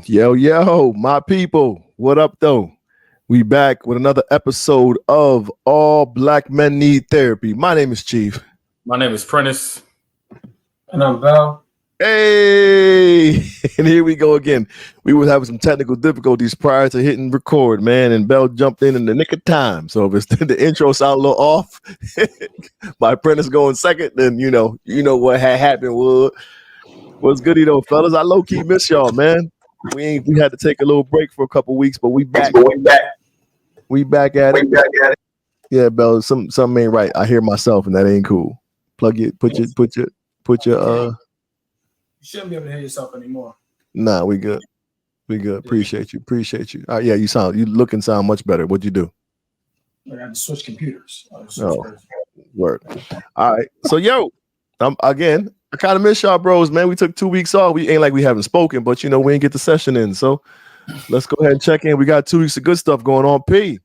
Yo, my people. What up, though? We back with another episode of All Black Men Need Therapy. My name is Chief. My name is Prentice. And I'm Val. Hey, and here we go again. We were having some technical difficulties prior to hitting record, man, and Bell jumped in the nick of time. So if it's the intro sound a little off, my Prentice going second, then you know what had happened. What's goody though, fellas? I low key miss y'all, man. We had to take a little break for a couple weeks, but we back. We back at it. Yeah, Bell, something ain't right. I hear myself, and that ain't cool. Plug it. Put your. You shouldn't be able to hear yourself anymore. Nah, we good. Appreciate you. Yeah, you look and sound much better. What'd you do? I had to switch computers. Word. All right. So again, I kind of miss y'all bros, man. We took 2 weeks off. We ain't like we haven't spoken, but we ain't get the session in. So let's go ahead and check in. We got 2 weeks of good stuff going on. P,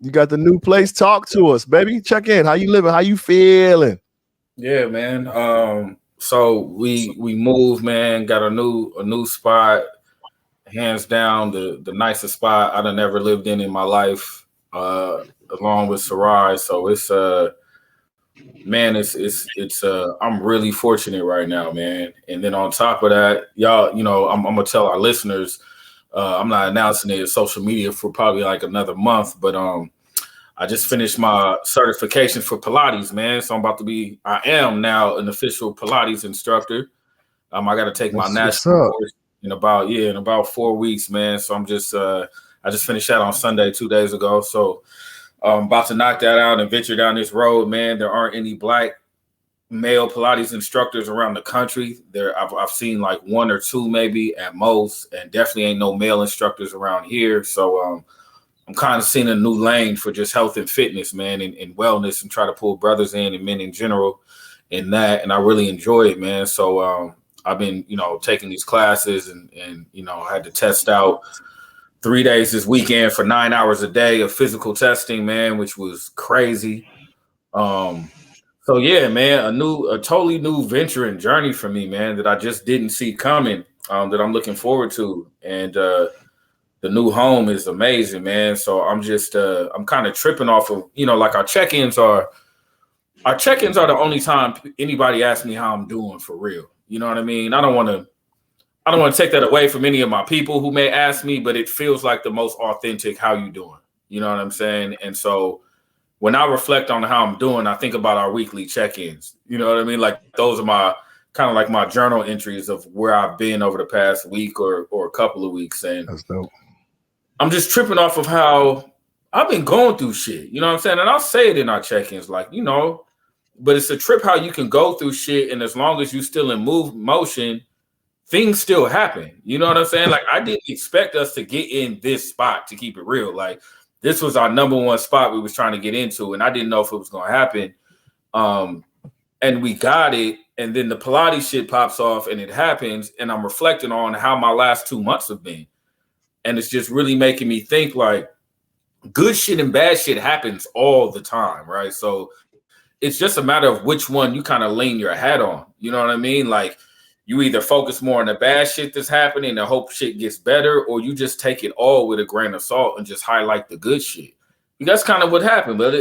you got the new place. Talk to us, baby. Check in. How you living? How you feeling? Yeah, man. So we moved, man. Got a new spot. Hands down, the nicest spot I've ever lived in my life. Along with Sarai. So it's man, it's I'm really fortunate right now, man. And then on top of that, y'all, I'm gonna tell our listeners, I'm not announcing it on social media for probably like another month, but I just finished my certification for Pilates, man. So I am now an official Pilates instructor. I got to take my national course in about 4 weeks, man. So I just finished that on Sunday 2 days ago. So I'm about to knock that out and venture down this road, man. There aren't any black male Pilates instructors around the country. I've seen like one or two maybe at most, and definitely ain't no male instructors around here. So I'm kind of seeing a new lane for just health and fitness, man, and wellness, and try to pull brothers in and men in general in that. And I really enjoy it, man. So I've been, taking these classes and I had to test out 3 days this weekend for 9 hours a day of physical testing, man, which was crazy. So yeah, man, a totally new venture and journey for me, man, that I just didn't see coming, that I'm looking forward to. And the new home is amazing, man. So I'm just I'm kind of tripping off of, like our check-ins are the only time anybody asks me how I'm doing for real. You know what I mean? I don't want to take that away from any of my people who may ask me, but it feels like the most authentic how you doing. You know what I'm saying? And so when I reflect on how I'm doing, I think about our weekly check-ins. You know what I mean? Like those are my kind of like my journal entries of where I've been over the past week or a couple of weeks. And that's dope. I'm just tripping off of how I've been going through shit. You know what I'm saying? And I'll say it in our check-ins, like, but it's a trip how you can go through shit, and as long as you still in motion, things still happen. You know what I'm saying? Like, I didn't expect us to get in this spot, to keep it real. Like, this was our number one spot we was trying to get into, and I didn't know if it was going to happen. And we got it, and then the Pilates shit pops off, and it happens, and I'm reflecting on how my last 2 months have been. And it's just really making me think, like, good shit and bad shit happens all the time, right? So it's just a matter of which one you kind of lean your hat on. You know what I mean? Like, you either focus more on the bad shit that's happening and hope shit gets better, or you just take it all with a grain of salt and just highlight the good shit. That's kind of what happened. But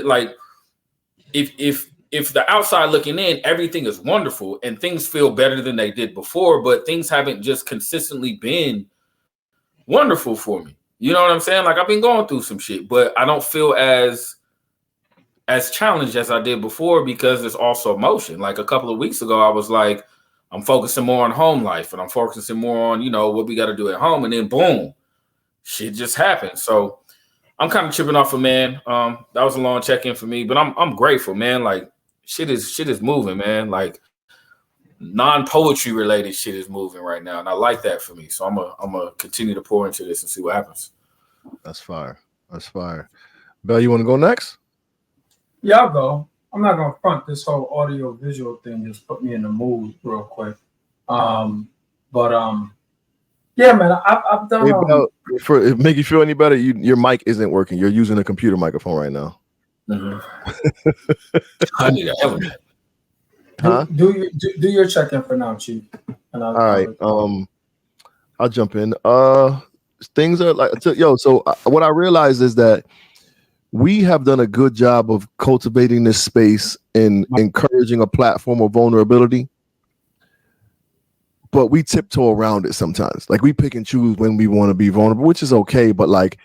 if the outside looking in, everything is wonderful and things feel better than they did before, but things haven't just consistently been wonderful for me. You know what I'm saying? Like, I've been going through some shit, but I don't feel as challenged as I did before because there's also motion. Like a couple of weeks ago, I was like, I'm focusing more on home life and I'm focusing more on, what we got to do at home. And then boom, shit just happened. So I'm kind of tripping off of, man. That was a long check-in for me, but I'm grateful, man. Like shit is moving, man. Like non-poetry related shit is moving right now. And I like that for me. So I'm gonna continue to pour into this and see what happens. That's fire. Bell, you want to go next? Yeah, I'll go. I'm not gonna front. This whole audio visual thing just put me in the mood real quick. Yeah, man, I've done. Hey, Bell, for it make you feel any better, your mic isn't working. You're using a computer microphone right now. Mm-hmm. I need an element. Do your check-in for now, Chief. All right. I'll jump in. Things are like So what I realized is that we have done a good job of cultivating this space and encouraging a platform of vulnerability, but we tiptoe around it sometimes. Like we pick and choose when we want to be vulnerable, which is okay. But like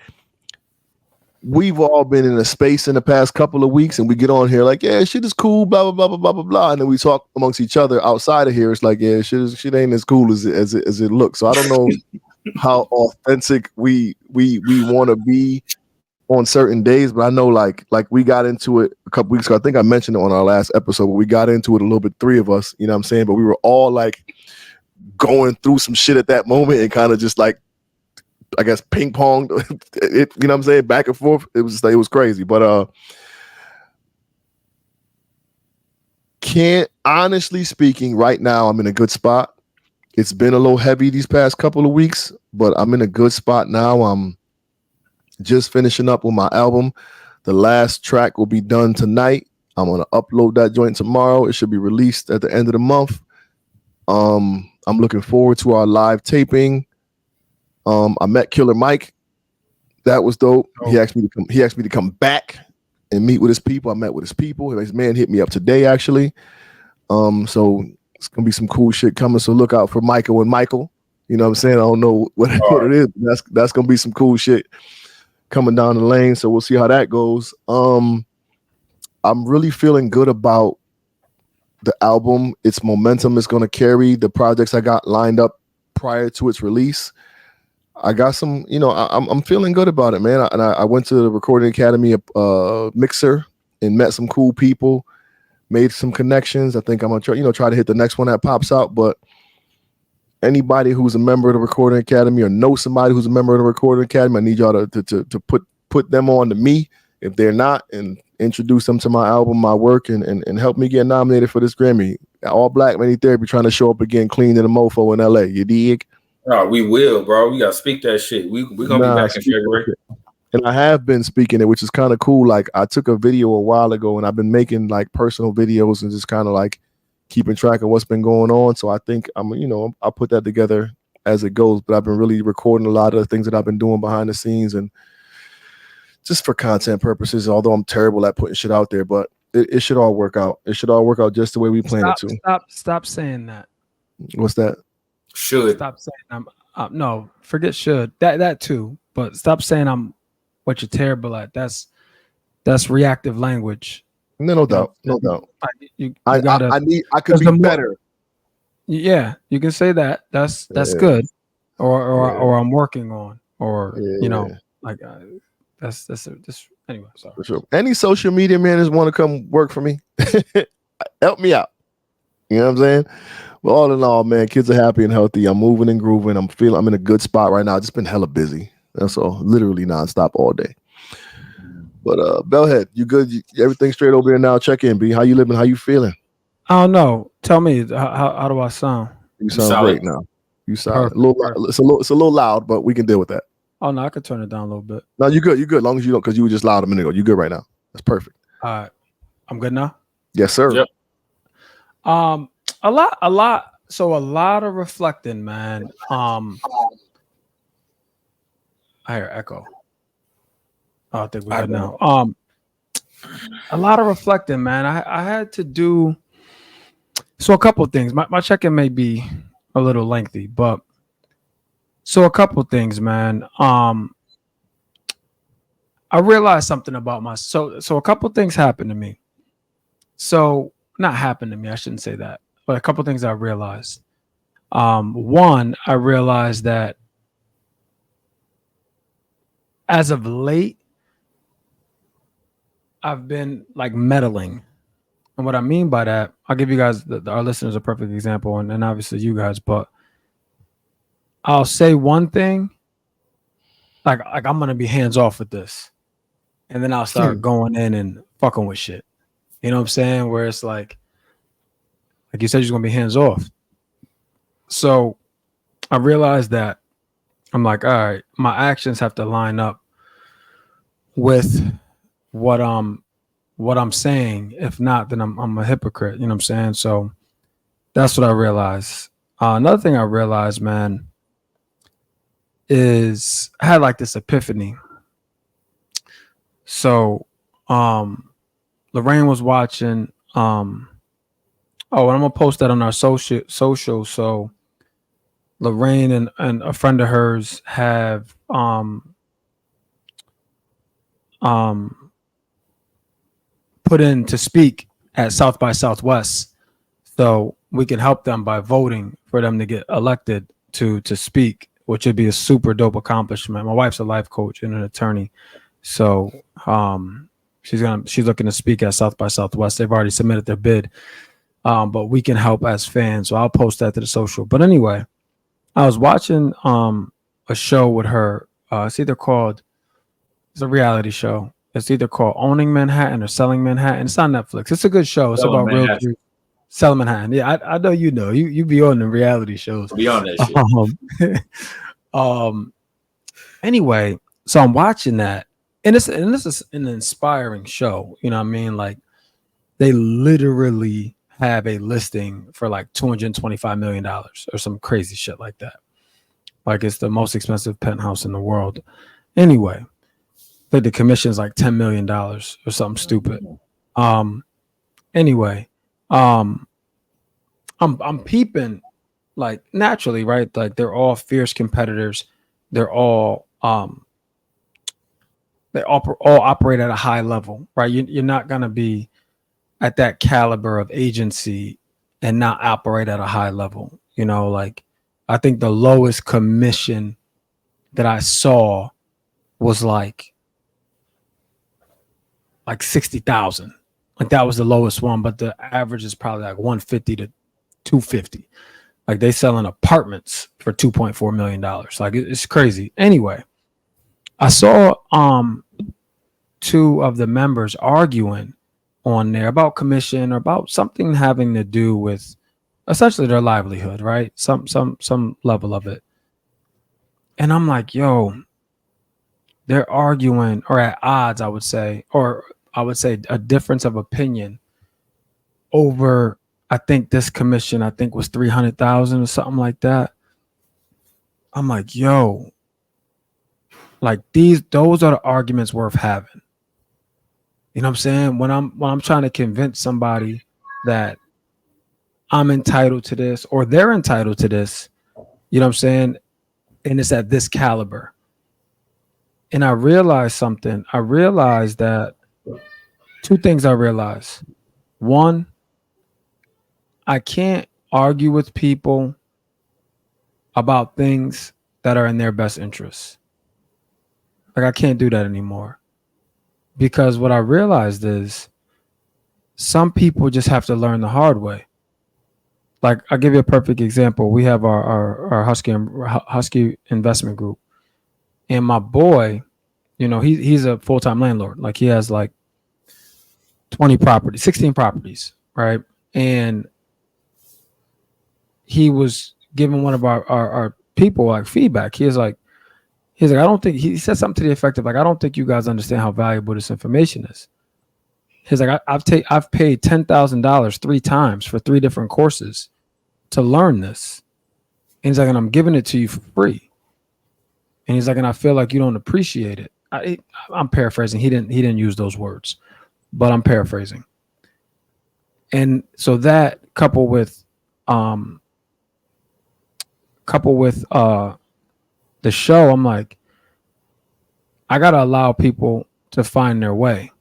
we've all been in a space in the past couple of weeks, and we get on here like, yeah, shit is cool, blah blah blah blah blah blah blah, and then we talk amongst each other outside of here. It's like, yeah, shit ain't as cool as it looks. So I don't know how authentic we want to be on certain days, but I know like we got into it a couple weeks ago. I think I mentioned it on our last episode, but we got into it a little bit, three of us, you know what I'm saying? But we were all like going through some shit at that moment and kind of just like, I guess, ping ponged it, you know what I'm saying, back and forth. It was crazy. But honestly speaking, right now I'm in a good spot. It's been a little heavy these past couple of weeks, but I'm in a good spot now. I'm just finishing up with my album. The last track will be done tonight. I'm gonna upload that joint tomorrow. It should be released at the end of the month. I'm looking forward to our live taping. I met Killer Mike. That was dope. He asked me to come back and meet with his people. I met with his people. His man hit me up today, actually. So it's gonna be some cool shit coming. So look out for Michael and Michael. You know what I'm saying? I don't know what it is. That's gonna be some cool shit coming down the lane. So we'll see how that goes. I'm really feeling good about the album. Its momentum is gonna carry the projects I got lined up prior to its release. I got some, I'm feeling good about it, man. I went to the Recording Academy mixer and met some cool people, made some connections. I think I'm gonna try to hit the next one that pops out. But anybody who's a member of the Recording Academy or know somebody who's a member of the Recording Academy, I need y'all to put them on to me if they're not, and introduce them to my album, my work, and help me get nominated for this Grammy. All Black Many Therapy trying to show up again clean in a mofo in LA. You dig? Oh, we will, bro. We gotta speak that shit. We're gonna be back in February. And I have been speaking it, which is kind of cool. Like I took a video a while ago, and I've been making like personal videos and just kind of like keeping track of what's been going on. So I think I'll put that together as it goes. But I've been really recording a lot of the things that I've been doing behind the scenes and just for content purposes. Although I'm terrible at putting shit out there, but it should all work out. It should all work out just the way we plan it to. Stop saying that. What's that? Should. Stop saying I'm no, forget should. That too. But stop saying I'm what you're terrible at. That's reactive language. No doubt. No doubt. I could be better. Yeah, you can say that. That's good. Or I'm working on, or that's just anyway. Sorry. For sure. Any social media managers want to come work for me? Help me out. You know what I'm saying? Well, all in all, man, kids are happy and healthy. I'm moving and grooving. I'm in a good spot right now. I've just been hella busy. That's all. Literally nonstop all day. But Bellhead, you good? Everything straight over there now? Check in, B. How you living? How you feeling? I don't know. Tell me, how do I sound? You sound great now. You sound it's a little loud, but we can deal with that. Oh no, I could turn it down a little bit. No, you're good. You're good. As long as you don't, because you were just loud a minute ago. You're good right now. That's perfect. All right. I'm good now? Yes, sir. Yep. A lot. So a lot of reflecting, man. I hear echo. Oh, I think we're good now. A lot of reflecting, man. I had to do a couple of things. My check-in may be a little lengthy, but so a couple of things, man. I realized something about so a couple of things happened to me. So not happened to me, I shouldn't say that, but a couple of things I realized. One, I realized that as of late, I've been like meddling. And what I mean by that, I'll give you guys, our listeners, a perfect example, and obviously you guys, but I'll say one thing, like I'm going to be hands off with this. And then I'll start going in and fucking with shit. You know what I'm saying? Where it's like you said, you're going to be hands off. So I realized that I'm like, all right, my actions have to line up with what I'm saying. If not, then I'm a hypocrite. You know what I'm saying? So that's what I realized. Another thing I realized, man, is I had like this epiphany. So Lorraine was watching and I'm gonna post that on our social. So Lorraine and a friend of hers have put in to speak at South by Southwest. So we can help them by voting for them to get elected to speak, which would be a super dope accomplishment. My wife's a life coach and an attorney. So she's looking to speak at South by Southwest. They've already submitted their bid. But we can help as fans. So I'll post that to the social. But anyway, I was watching a show with her. It's a reality show. It's either called Owning Manhattan or Selling Manhattan. It's on Netflix. It's a good show. It's about real truth. Selling Manhattan. Yeah, I know you be on the reality shows. Be on that shit. Anyway, so I'm watching that, and this is an inspiring show. You know what I mean? Like they literally have a listing for like $225 million or some crazy shit like that. Like it's the most expensive penthouse in the world. Anyway, I think the commission is like $10 million or something stupid. Anyway, I'm peeping like naturally, right? Like they're all fierce competitors. They all operate at a high level, right? You're not gonna be at that caliber of agency and not operate at a high level. You know, like I think the lowest commission that I saw was like 60,000. Like that was the lowest one, but the average is probably like 150 to 250. Like they selling apartments for $2.4 million. Like it's crazy. Anyway, I saw two of the members arguing on there about commission or about something having to do with essentially their livelihood, right? Some level of it. And I'm like, yo, they're arguing or at odds, I would say a difference of opinion over, I think this commission, was 300,000 or something like that. I'm like, yo, like those are the arguments worth having. You know what I'm saying? When I'm trying to convince somebody that I'm entitled to this or they're entitled to this, you know what I'm saying? And it's at this caliber. And I realized something. I realized that two things I realized. One, I can't argue with people about things that are in their best interests. Like I can't do that anymore. Because what I realized is some people just have to learn the hard way. Like I'll give you a perfect example. We have our Husky investment group. And my boy, you know, he's a full-time landlord. Like he has like 16 properties, right? And he was giving one of our people like feedback. He's like, I don't think, he said something to the effect of like, I don't think you guys understand how valuable this information is. He's like, I've paid $10,000 3 times for 3 different courses to learn this. And he's like, and I'm giving it to you for free. And he's like, and I feel like you don't appreciate it. I'm paraphrasing. He didn't use those words, but I'm paraphrasing. And so that coupled with the show, I'm like, I gotta allow people to find their way.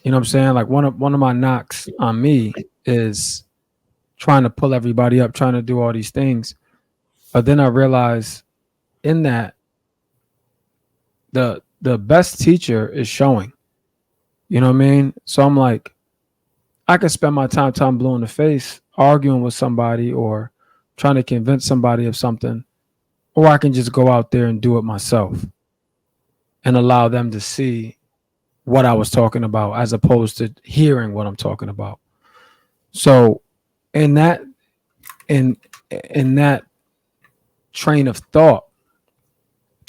You know what I'm saying? Like one of my knocks on me is trying to pull everybody up, trying to do all these things. But then I realized in that the best teacher is showing. You know what I mean? So I'm like, I can spend my time blue in the face arguing with somebody or trying to convince somebody of something, or I can just go out there and do it myself and allow them to see what I was talking about as opposed to hearing what I'm talking about. So in that train of thought,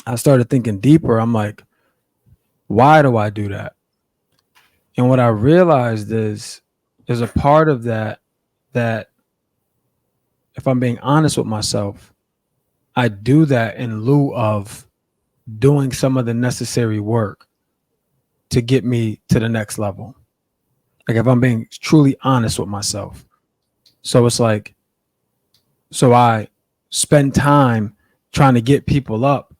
I started thinking deeper. I'm like, why do I do that? And what I realized is there's a part of that if I'm being honest with myself, I do that in lieu of doing some of the necessary work to get me to the next level. Like if I'm being truly honest with myself. So it's like, so I spend time trying to get people up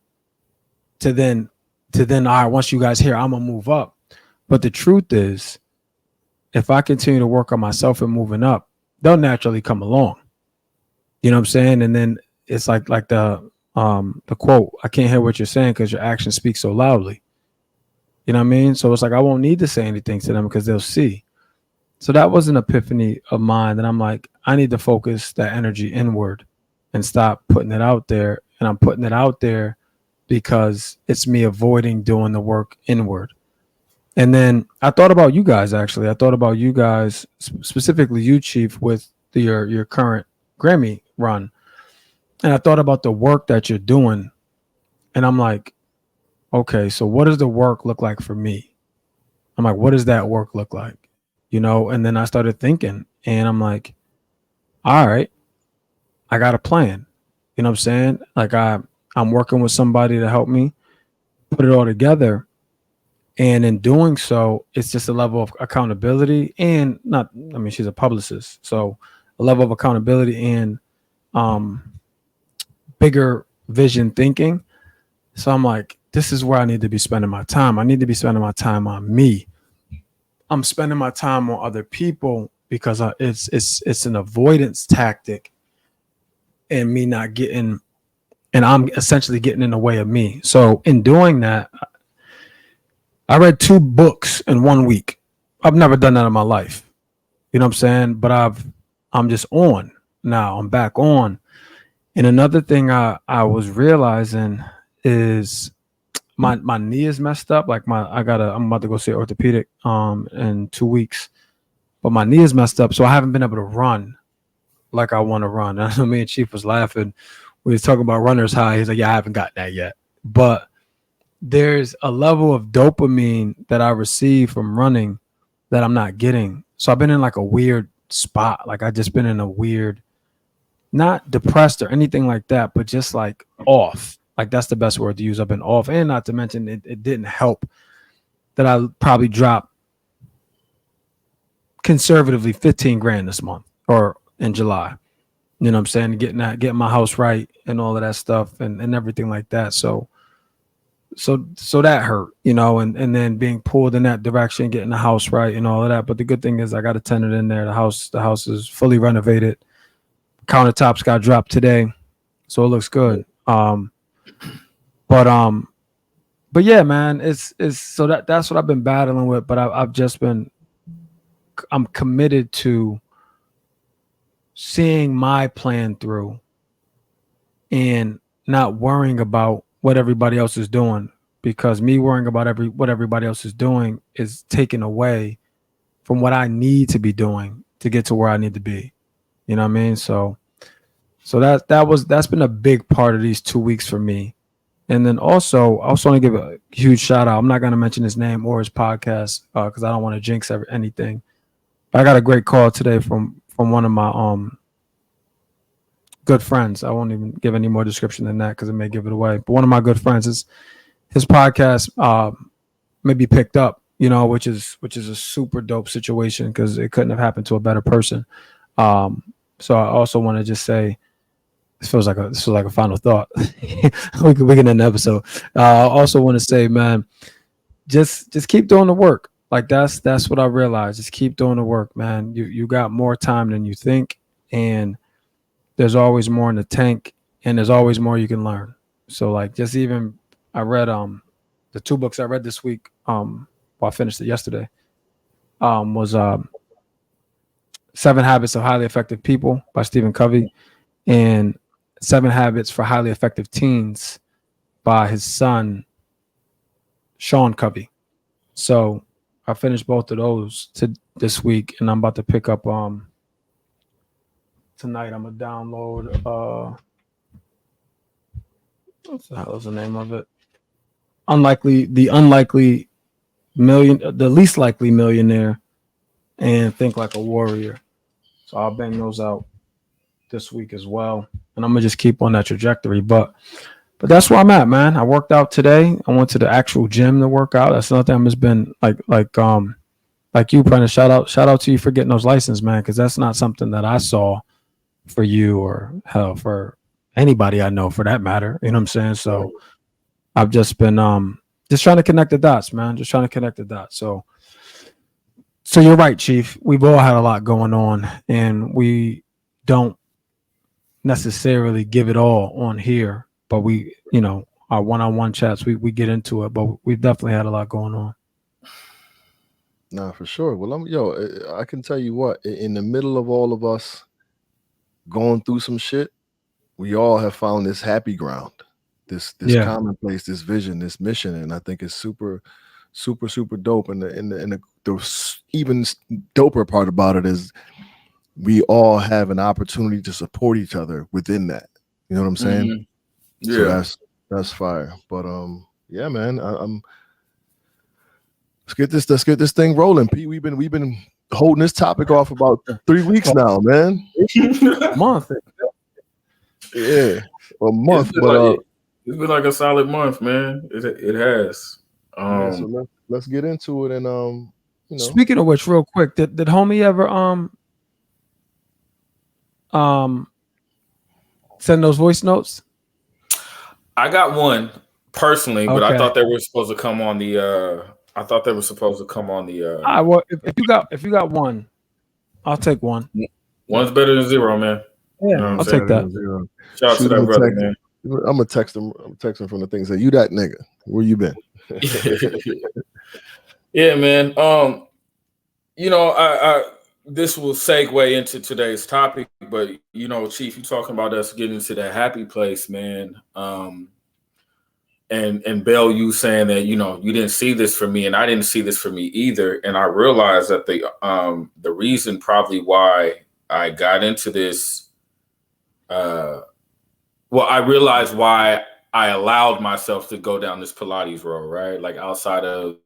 to then, all right, once you guys here, I'm gonna move up. But the truth is, if I continue to work on myself and moving up, they'll naturally come along. You know what I'm saying? And then it's like the quote, I can't hear what you're saying because your actions speak so loudly. You know what I mean? So it's like I won't need to say anything to them because they'll see. So that was an epiphany of mine that I'm like, I need to focus that energy inward and stop putting it out there. And I'm putting it out there because it's me avoiding doing the work inward. And then I thought about you guys, actually. I thought about you guys, specifically you, Chief, with your current Grammy run. And I thought about the work that you're doing. And I'm like, okay, so what does the work look like for me? I'm like, what does that work look like? You know, and then I started thinking and I'm like, all right, I got a plan. You know what I'm saying? Like I'm working with somebody to help me put it all together. And in doing so, it's just a level of accountability and she's a publicist. So a level of accountability and bigger vision thinking. So I'm like, this is where I need to be spending my time. I need to be spending my time on me. I'm spending my time on other people because it's an avoidance tactic and me not getting, and I'm essentially getting in the way of me. So in doing that, I read 2 books in 1 week. I've never done that in my life. You know what I'm saying? But I'm just on now. I'm back on. And another thing I was realizing is my knee is messed up. Like I'm about to go see orthopedic in 2 weeks. But my knee is messed up, so I haven't been able to run like I want to run. I know me and Chief was laughing. We was talking about runner's high. He's like, yeah, I haven't got that yet. But there's a level of dopamine that I receive from running that I'm not getting. So I've been in like a weird spot. Like I just been in a weird, not depressed or anything like that, but just like off. Like that's the best word to use. I've been off. And not to mention it didn't help that I probably dropped conservatively 15 grand this month or in July. You know what I'm saying? Getting my house right and all of that stuff and everything like that. So that hurt, you know, and then being pulled in that direction, getting the house right and all of that. But the good thing is I got a tenant in there. The house is fully renovated. Countertops got dropped today. So it looks good. But yeah, man, it's so that's what I've been battling with. But I'm committed to seeing my plan through and not worrying about what everybody else is doing, because me worrying about what everybody else is doing is taken away from what I need to be doing to get to where I need to be. You know what I mean? So that's been a big part of these 2 weeks for me. And then also, I also want to give a huge shout out. I'm not going to mention his name or his podcast because I don't want to jinx anything. But I got a great call today from one of my good friends. I won't even give any more description than that because it may give it away. But one of my good friends, his podcast may be picked up, you know, which is a super dope situation because it couldn't have happened to a better person. So I also want to just say, this feels like a final thought. we can end the episode. I also want to say, man, just keep doing the work. Like that's what I realized. Just keep doing the work, man. You got more time than you think, and there's always more in the tank, and there's always more you can learn. So like, just even I read the 2 books I read this week. Well, I finished it yesterday. Was 7 Habits of Highly Effective People by Stephen Covey, and 7 Habits for Highly Effective Teens by his son, Sean Covey. So I finished both of those this week, and I'm about to pick up tonight. I'm gonna download what the hell is the name of it? The Least Likely Millionaire, and Think Like a Warrior. So I'll bang those out this week as well, and I'm gonna just keep on that trajectory. But that's where I'm at, man. I worked out today. I went to the actual gym to work out. That's another thing I've just been like you, Prentice. Shout out to you for getting those licenses, man, because that's not something that I saw for you or hell for anybody I know for that matter. You know what I'm saying? So I've just been just trying to connect the dots, man. Just trying to connect the dots. So you're right, Chief. We've all had a lot going on, and we don't necessarily give it all on here, but we, our one-on-one chats, we get into it, but we've definitely had a lot going on. Nah, for sure. Well, I can tell you what, in the middle of all of us going through some shit, we all have found this happy ground, this commonplace, this vision, this mission, and I think it's super, super, super dope. And the even doper part about it is we all have an opportunity to support each other within that. You know what I'm saying? Mm-hmm. Yeah, so that's fire. But yeah, man, let's get this thing rolling, Pete. We've been holding this topic off about 3 weeks now, man. A month. Yeah, a month. It's been like a solid month, man. It has. So let's get into it. And Speaking of which, real quick, did homie ever send those voice notes? I got one personally, but Okay. I thought they were supposed to come on the. Well, if you got one, I'll take one. One's better than zero, man. Yeah, I'll take that. Shout out to that brother, man. I'm gonna text him. I'm texting from the thing. Say, you that nigga? Where you been? Yeah, man. I this will segue into today's topic, but Chief, you talking about us getting to that happy place, man. And Bell, you saying that you didn't see this for me, and I didn't see this for me either. And I realized that the reason probably why I got into this, I realized why I allowed myself to go down this Pilates road, right? Like outside of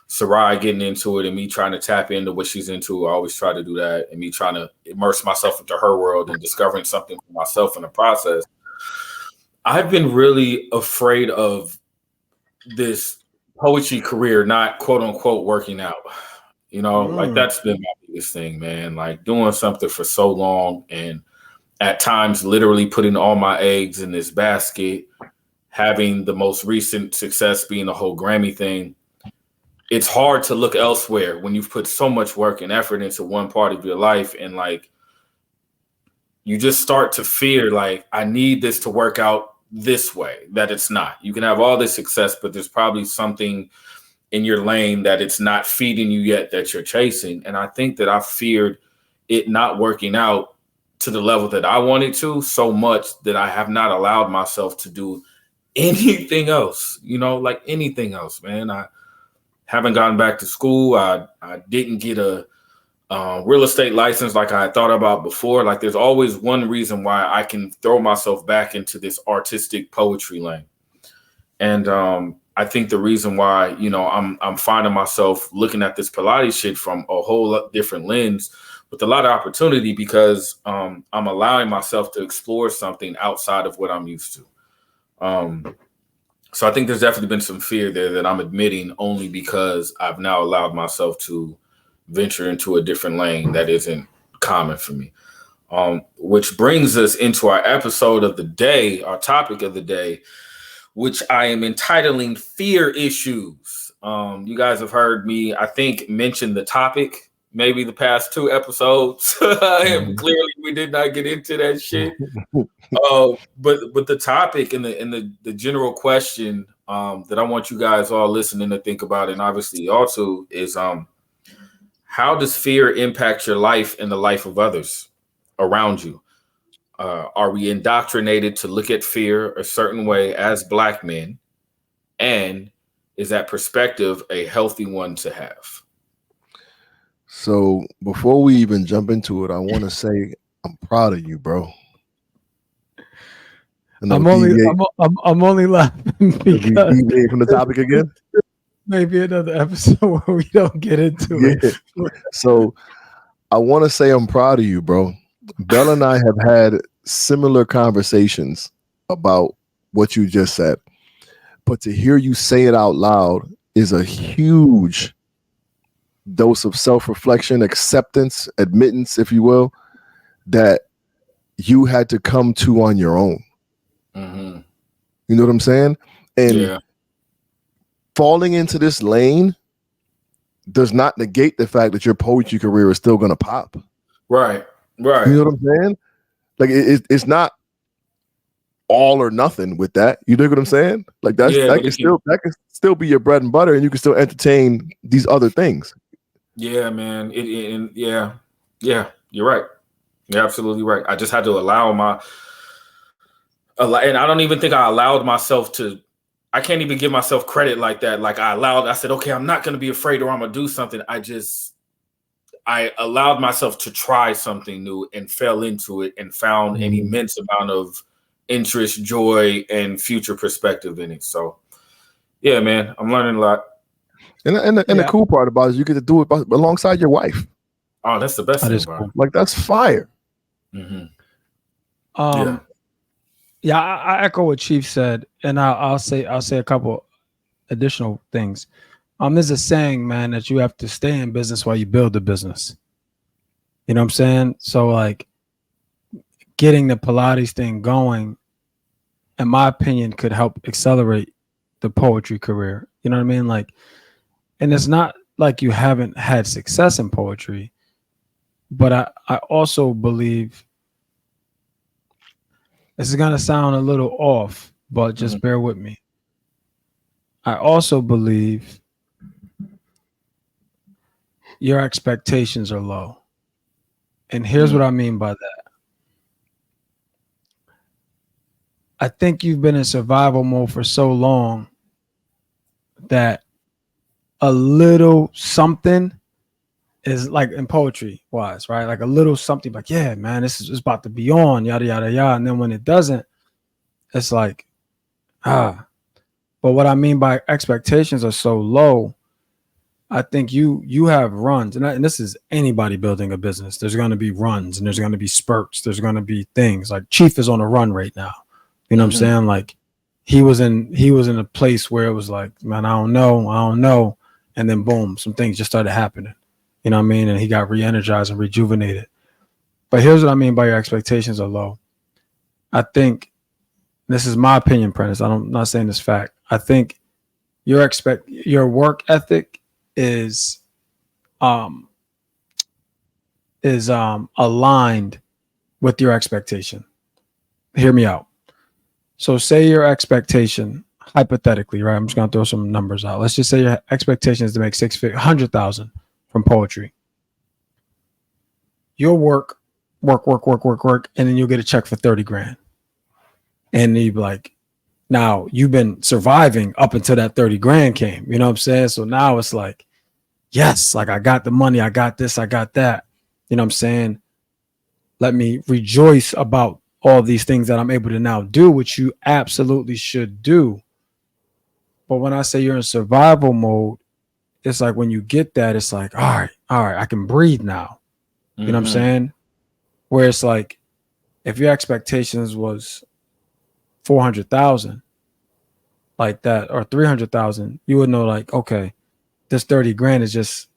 Sarai getting into it and me trying to tap into what she's into, I always try to do that, and me trying to immerse myself into her world and discovering something for myself in the process. I've been really afraid of this poetry career not quote unquote working out. Like that's been my biggest thing, man. Like doing something for so long and at times literally putting all my eggs in this basket, having the most recent success being the whole Grammy thing. It's hard to look elsewhere when you've put so much work and effort into one part of your life, and like you just start to fear, like, I need this to work out this way, that it's not. You can have all this success, but there's probably something in your lane that it's not feeding you yet that you're chasing. And I think that I feared it not working out to the level that I wanted to so much that I have not allowed myself to do anything else, like anything else, man. I haven't gotten back to school. I didn't get a real estate license like I had thought about before. Like there's always one reason why I can throw myself back into this artistic poetry lane. And I think the reason why, I'm finding myself looking at this Pilates shit from a whole lot different lens with a lot of opportunity, because I'm allowing myself to explore something outside of what I'm used to. So I think there's definitely been some fear there that I'm admitting only because I've now allowed myself to venture into a different lane that isn't common for me. Which brings us into our episode of the day, our topic of the day, which I am entitling Fear Issues. You guys have heard me, I think, mention the topic maybe the past 2 episodes. Clearly we did not get into that shit. But the topic and the general question that I want you guys all listening to think about, and obviously y'all too, is how does fear impact your life and the life of others around you? Are we indoctrinated to look at fear a certain way as Black men? And is that perspective a healthy one to have? So before we even jump into it, I want to say I'm proud of you, bro. I'm only laughing because deviate from the topic again. Maybe another episode where we don't get into it. So I want to say I'm proud of you, bro. Bell and I have had similar conversations about what you just said, but to hear you say it out loud is a huge dose of self-reflection, acceptance, admittance, if you will, that you had to come to on your own. Mm-hmm. You know what I'm saying? And Yeah. falling into this lane does not negate the fact that your poetry career is still going to pop. Right. You know what I'm saying? Like it's not all or nothing with that. You know what I'm saying? Like that can still be your bread and butter, and you can still entertain these other things. Yeah, man. Yeah, you're right. You're absolutely right. I just had to allow and I don't even think I allowed myself to. I can't even give myself credit like that. Like I said, okay, I'm not going to be afraid, or I'm going to do something. I allowed myself to try something new and fell into it and found an immense amount of interest, joy, and future perspective in it. So, yeah, man, I'm learning a lot. And the cool part about it is you get to do it alongside your wife. Oh, that's the best thing about it. Like that's fire. Mm-hmm. Yeah, I echo what Chief said, and I'll say a couple additional things. There's a saying, man, that you have to stay in business while you build the business. You know what I'm saying? So like getting the Pilates thing going, in my opinion, could help accelerate the poetry career. You know what I mean? Like, and it's not like you haven't had success in poetry, but I also believe, this is gonna sound a little off, but just bear with me. I also believe your expectations are low. And here's what I mean by that. I think you've been in survival mode for so long that a little something is like in poetry wise, right? Like a little something like, yeah, man, this is about to be on, yada, yada, yada. And then when it doesn't, it's like, But what I mean by expectations are so low, I think you have runs, and this is anybody building a business. There's going to be runs, and there's going to be spurts. There's going to be things like Chief is on a run right now. You know what I'm saying? Like he was in a place where it was like, man, I don't know, and then boom, some things just started happening. You know what I mean? And he got re-energized and rejuvenated. But here's what I mean by your expectations are low. I think, this is my opinion, Prentice. I'm not saying this fact. I think your work ethic is aligned with your expectation. Hear me out. So say your expectation, hypothetically, right? I'm just gonna throw some numbers out. Let's just say your expectation is to make 100,000 from poetry. You'll work, and then you'll get a check for 30 grand. And you'd be like, now you've been surviving up until that 30 grand came. You know what I'm saying? So now it's like, yes, like I got the money, I got this, I got that. You know what I'm saying? Let me rejoice about all these things that I'm able to now do, which you absolutely should do. But when I say you're in survival mode, it's like when you get that, it's like, all right, I can breathe now. You know what I'm saying? Where it's like, if your expectations was 400,000 like that, or 300,000, you would know like, okay, this 30 grand is just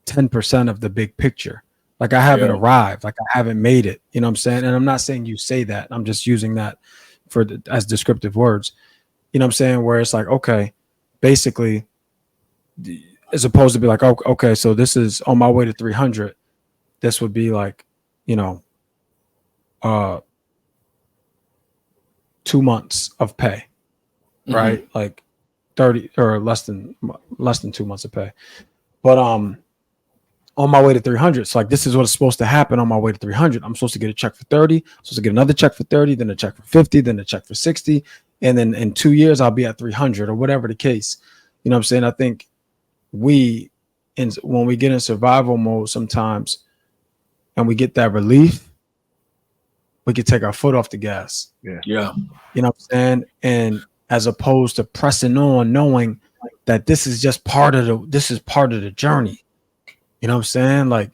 10% of the big picture. Like I haven't arrived, like I haven't made it. You know what I'm saying? And I'm not saying you say that. I'm just using that as descriptive words. You know what I'm saying? Where it's like, okay, basically, as opposed to be like, oh, okay, so this is on my way to 300. This would be like, 2 months of pay, right? Like 30 or less than 2 months of pay. But on my way to 300, so like this is what's supposed to happen on my way to 300. I'm supposed to get a check for 30, supposed to get another check for 30, then a check for 50, then a check for 60, and then in 2 years I'll be at 300 or whatever the case. You know what I'm saying? I think when we get in survival mode sometimes and we get that relief, we could take our foot off the gas. Yeah. You know what I'm saying? And as opposed to pressing on, knowing that this is just part of the journey. You know what I'm saying? Like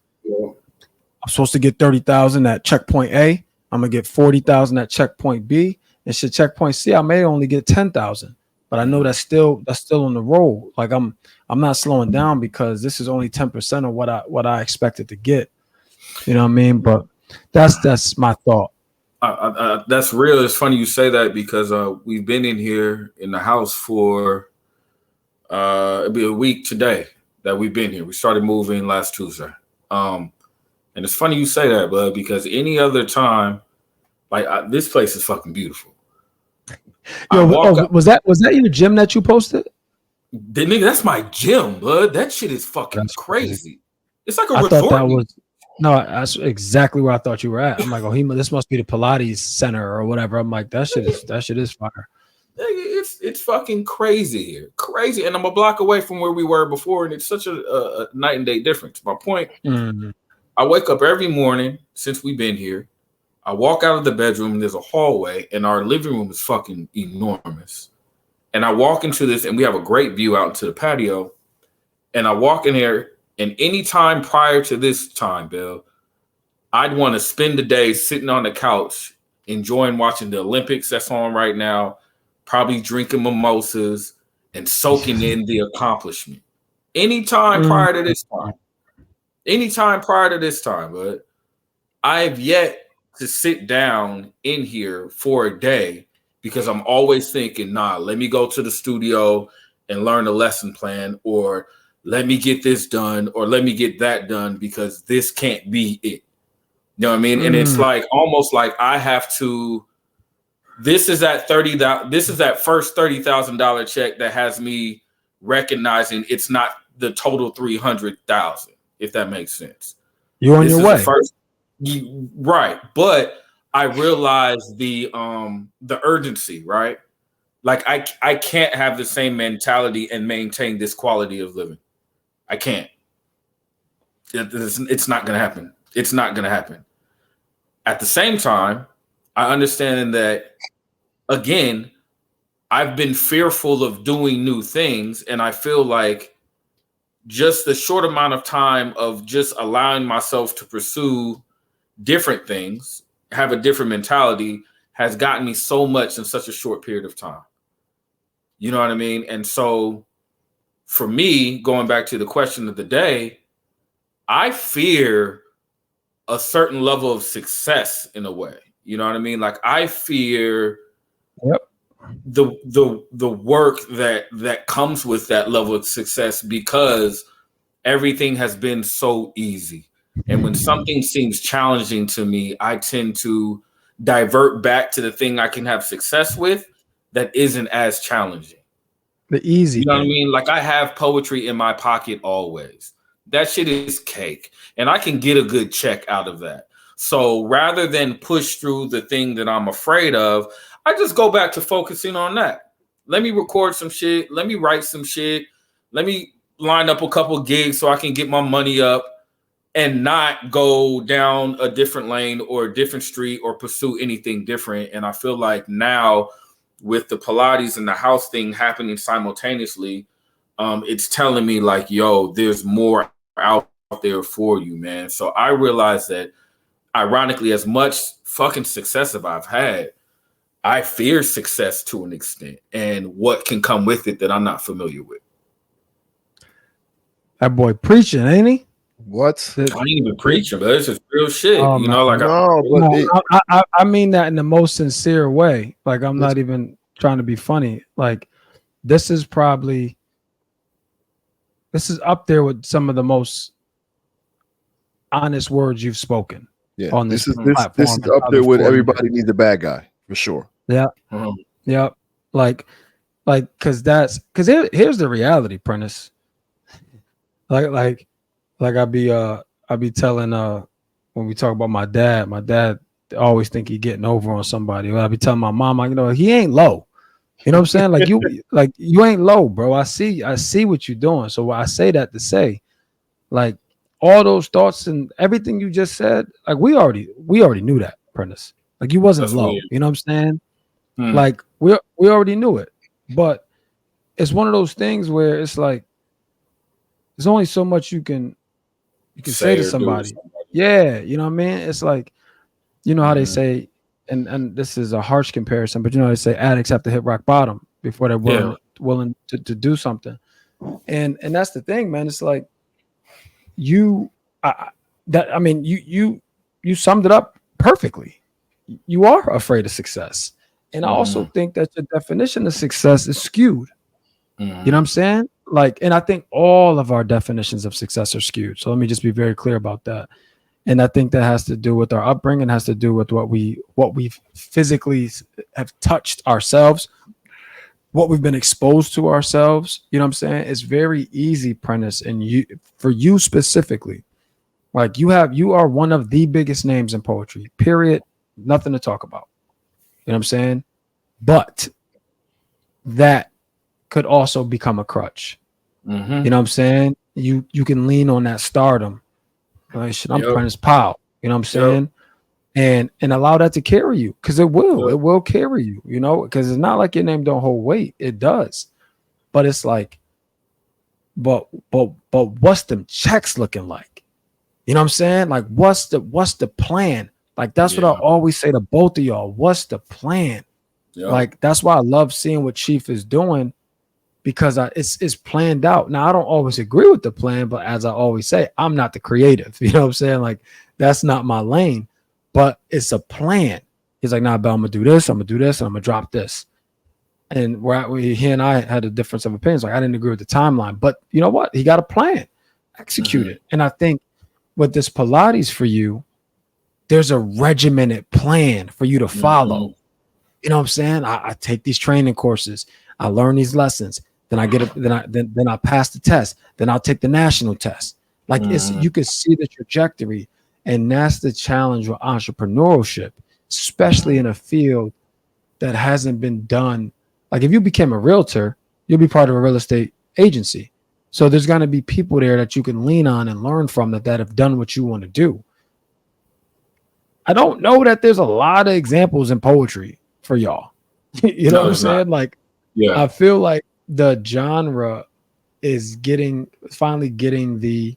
I'm supposed to get 30,000 at checkpoint A. I'm gonna get 40,000 at checkpoint B, and shit, checkpoint C, I may only get 10,000. But I know that's still on the road. Like I'm not slowing down because this is only 10% of what I expected to get. You know what I mean? But that's my thought. That's real. It's funny you say that because we've been in here in the house for it'll be a week today that we've been here. We started moving last Tuesday. And it's funny you say that, bud, because any other time, like this place is fucking beautiful. Yo, was that your gym that you posted? Nigga, that's my gym, bud. That shit is fucking crazy. It's like a resort. Thought that was that's exactly where I thought you were at. I'm like, this must be the Pilates center or whatever. I'm like, that shit is fire. It's fucking crazy here, crazy, and I'm a block away from where we were before, and it's such a night and day difference. My point. Mm-hmm. I wake up every morning since we've been here. I walk out of the bedroom, and there's a hallway, and our living room is fucking enormous. And I walk into this, and we have a great view out into the patio. And I walk in here, and any time prior to this time, Bill, I'd want to spend the day sitting on the couch, enjoying watching the Olympics that's on right now, probably drinking mimosas and soaking in the accomplishment. Anytime prior to this time, but I've yet to sit down in here for a day because I'm always thinking, let me go to the studio and learn a lesson plan, or let me get this done, or let me get that done because this can't be it. You know what I mean? And it's like almost like I have to. This is that first $30,000 check that has me recognizing it's not the total 300,000. If that makes sense. You're on your way. Right. But I realize the urgency, right? Like I can't have the same mentality and maintain this quality of living. I can't. It's not going to happen. It's not going to happen. At the same time, I understand that, again, I've been fearful of doing new things, and I feel like just the short amount of time of just allowing myself to pursue different things, have a different mentality, has gotten me so much in such a short period of time. You know what I mean? And so for me, going back to the question of the day, I fear a certain level of success in a way. You know what I mean? Like I fear the work that comes with that level of success because everything has been so easy. And when something seems challenging to me, I tend to divert back to the thing I can have success with that isn't as challenging. The easy. You know what I mean? Like I have poetry in my pocket always. That shit is cake. And I can get a good check out of that. So rather than push through the thing that I'm afraid of, I just go back to focusing on that. Let me record some shit. Let me write some shit. Let me line up a couple gigs so I can get my money up and not go down a different lane or a different street or pursue anything different. And I feel like now with the Pilates and the house thing happening simultaneously, it's telling me like, yo, there's more out there for you, man. So I realized that ironically, as much fucking success as I've had, I fear success to an extent and what can come with it that I'm not familiar with. That boy preaching, ain't he? What? I ain't even preaching, but it's just real shit. Oh, you know, like I mean that in the most sincere way. Like I'm not even trying to be funny. Like this is up there with some of the most honest words you've spoken. Yeah, on this is up there with everybody needs a bad guy for sure. Yeah, yeah, like, because here's the reality, Prentice. Like I be telling when we talk about my dad always think he getting over on somebody. I be telling my mom, he ain't low. You know what I'm saying? Like you ain't low, bro. I see what you're doing. So I say that to say, like, all those thoughts and everything you just said, like we already knew that, Prentice. Like you wasn't That's low. weird. You know what I'm saying? Like we already knew it. But it's one of those things where it's like there's only so much you can say to somebody. Yeah, you know what I mean? It's like, you know how they say, and this is a harsh comparison, but you know they say addicts have to hit rock bottom before they're willing to do something. And that's the thing, man. It's like you you summed it up perfectly. You are afraid of success. And I also think that your definition of success is skewed. You know what I'm saying? Like, and I think all of our definitions of success are skewed. So let me just be very clear about that. And I think that has to do with our upbringing, has to do with what we've physically have touched ourselves, what we've been exposed to ourselves. You know what I'm saying? It's very easy, Prentice, and for you specifically, like you are one of the biggest names in poetry, period. Nothing to talk about. You know what I'm saying? But that could also become a crutch. You know what I'm saying? You can lean on that stardom. Like, shit, I'm Prentice Powell. You know what I'm saying? And allow that to carry you, because it will carry you, you know, because it's not like your name don't hold weight. It does. But it's like, but what's them checks looking like? You know what I'm saying? Like, what's the plan? Like, that's what I always say to both of y'all. What's the plan? Like, that's why I love seeing what Chief is doing, because it's planned out. Now, I don't always agree with the plan, but as I always say, I'm not the creative. You know what I'm saying? Like, that's not my lane, but it's a plan. He's like, nah, Bell, I'm gonna do this, I'm gonna do this, and I'm gonna drop this. And he and I had a difference of opinions. Like, I didn't agree with the timeline, but you know what? He got a plan, execute it. And I think with this Pilates for you, there's a regimented plan for you to follow. You know what I'm saying? I take these training courses, I learn these lessons, then I get it, then I pass the test, then I'll take the national test. Like, you can see the trajectory, and that's the challenge with entrepreneurship, especially in a field that hasn't been done. Like, if you became a realtor, you'll be part of a real estate agency. So there's going to be people there that you can lean on and learn from that have done what you want to do. I don't know that there's a lot of examples in poetry for y'all. You know what I'm saying? Like, I feel like the genre is finally getting the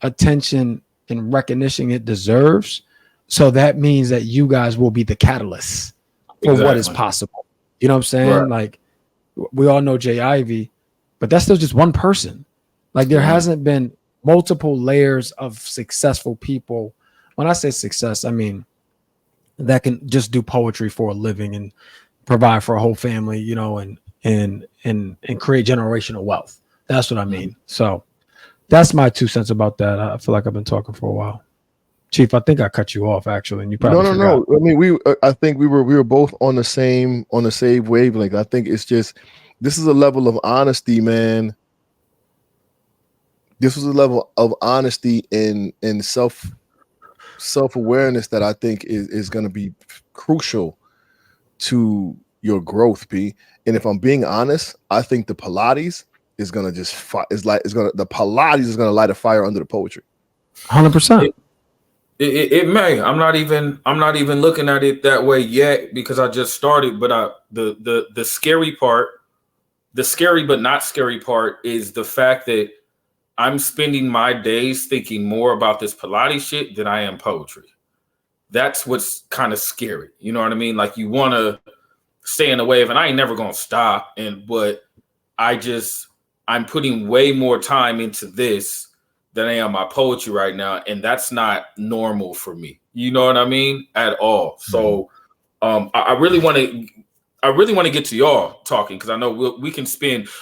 attention and recognition it deserves. So that means that you guys will be the catalyst for what is possible. You know what I'm saying? Right. Like, we all know Jay Ivy, but that's still just one person. Like, there hasn't been multiple layers of successful people. When I say success, I mean that can just do poetry for a living and provide for a whole family, you know, and create generational wealth. That's what I mean. So that's my 2 cents about that. I feel like I've been talking for a while. Chief, I think I cut you off actually, and you probably no. I mean, I think we were both on the same wavelength. I think it's just, this is a level of honesty, man. This was a level of honesty and self-awareness that I think is going to be crucial to your growth, P. And if I'm being honest, I think the Pilates is going to the Pilates is going to light a fire under the poetry. 100%. It may. I'm not even looking at it that way yet, because I just started. But the scary part, the scary but not scary part, is the fact that I'm spending my days thinking more about this Pilates shit than I am poetry. That's what's kind of scary. You know what I mean? Like, you want to stay in the wave, and I ain't never gonna stop. But I'm putting way more time into this than I am my poetry right now, and that's not normal for me. You know what I mean? At all. So I really want to get to y'all talking, because I know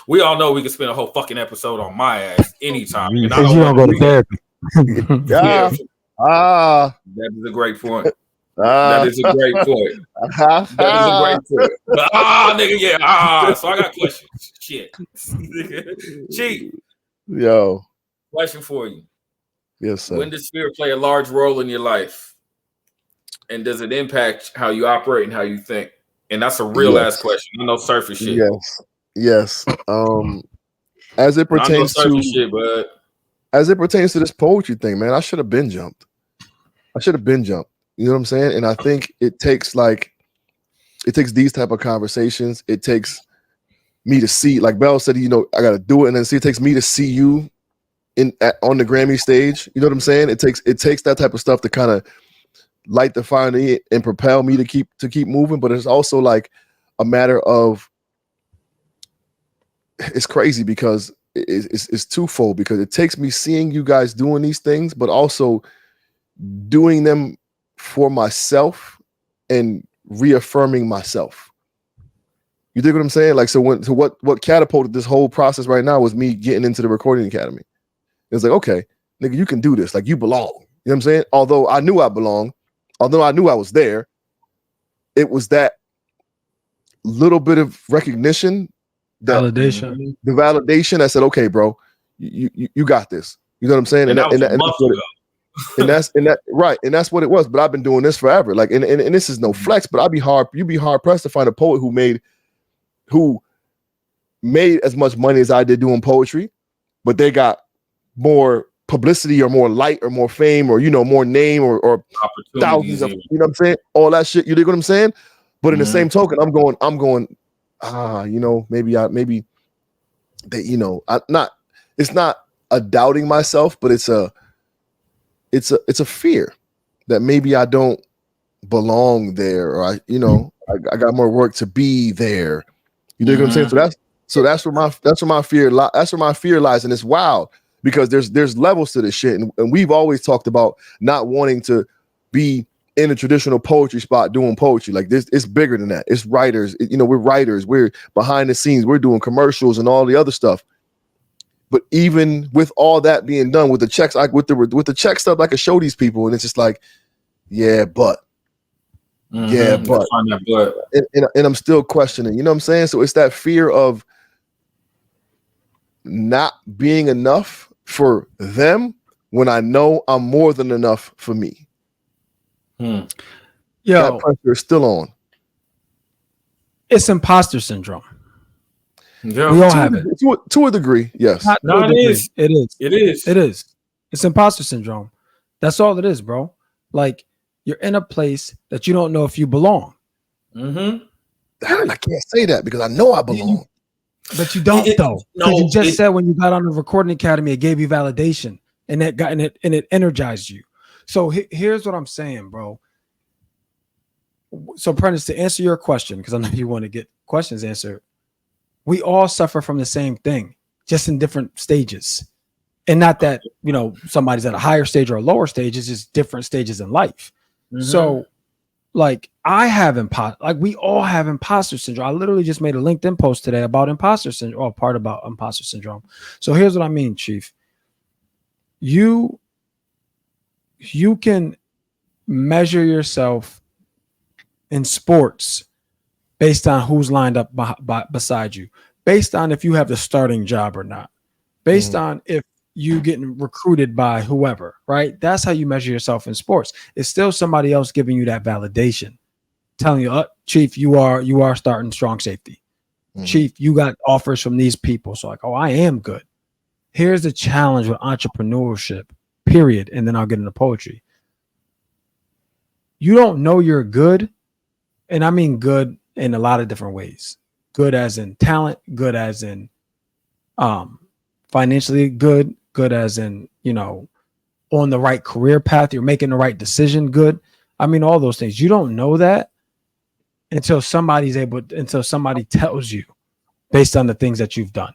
we all know we can spend a whole fucking episode on my ass anytime. And I don't want to go to therapy. That is a great point. That is a great point. That is a great point. But, nigga, yeah. So I got questions. Shit. Chief. Yo. Question for you. Yes, sir. When does fear play a large role in your life? And does it impact how you operate and how you think? And that's a real ass question. I know surface shit. Yes. As it pertains to shit, but as it pertains to this poetry thing, man, I should have been jumped. You know what I'm saying? And I think it takes these type of conversations. It takes me to see, like Bell said, you know, I got to do it. And then it takes me to see you on the Grammy stage. You know what I'm saying? It takes that type of stuff to kind of light the fire in me and propel me to keep moving. But it's also like a matter of, it's crazy because it's twofold, because it takes me seeing you guys doing these things, but also doing them for myself and reaffirming myself. You dig what I'm saying? Like, so what catapulted this whole process right now was me getting into the recording academy. It's like, okay, nigga, you can do this. Like, you belong. You know what I'm saying? Although I knew I belonged, although I knew I was there, it was that little bit of recognition, that Validation. the validation that said, okay, bro, you got this. You know what I'm saying? And that's right. And that's what it was. But I've been doing this forever. Like, and this is no flex, but you'd be hard pressed to find a poet who made as much money as I did doing poetry, but they got more publicity or more light or more fame or, more name or thousands of, you know what I'm saying? All that shit. You dig what I'm saying? But in the same token, I'm going, maybe they, it's not a doubting myself, but it's a fear that maybe I don't belong there, or I got more work to be there. You dig what I'm saying? So that's where my fear lies, and it's wild because there's levels to this shit, and we've always talked about not wanting to be in a traditional poetry spot doing poetry. Like this, it's bigger than that. It's writers. We're writers. We're behind the scenes. We're doing commercials and all the other stuff. But even with all that being done, with the checks, with the check stuff, I could show these people, and it's just like, yeah, but. And I'm still questioning. You know what I'm saying? So it's that fear of not being enough for them when I know I'm more than enough for me. That pressure is still on. It's imposter syndrome. Yeah, we all have it to a degree. Yes, It is. It's imposter syndrome. That's all it is, bro. Like, you're in a place that you don't know if you belong. I can't say that because I know I belong. But you don't, though. Because you just said when you got on the recording academy, it gave you validation, and it energized you. So here's what I'm saying, bro. So, Prentice, to answer your question, because I know you want to get questions answered, we all suffer from the same thing, just in different stages. And not that, somebody's at a higher stage or a lower stage, it's just different stages in life. So, like, we all have imposter syndrome. I literally just made a LinkedIn post today about imposter syndrome, or part about imposter syndrome. So here's what I mean, Chief. You can measure yourself in sports based on who's lined up beside you, based on if you have the starting job or not, based on if you getting recruited by whoever, right? That's how you measure yourself in sports. It's still somebody else giving you that validation, telling you, Chief, you are starting strong safety. Chief, you got offers from these people. So like, I am good. Here's the challenge with entrepreneurship, period. And then I'll get into poetry. You don't know you're good. And I mean good in a lot of different ways. Good as in talent, good as in financially good as in, on the right career path, you're making the right decision, good. I mean, all those things. You don't know that until somebody tells you based on the things that you've done.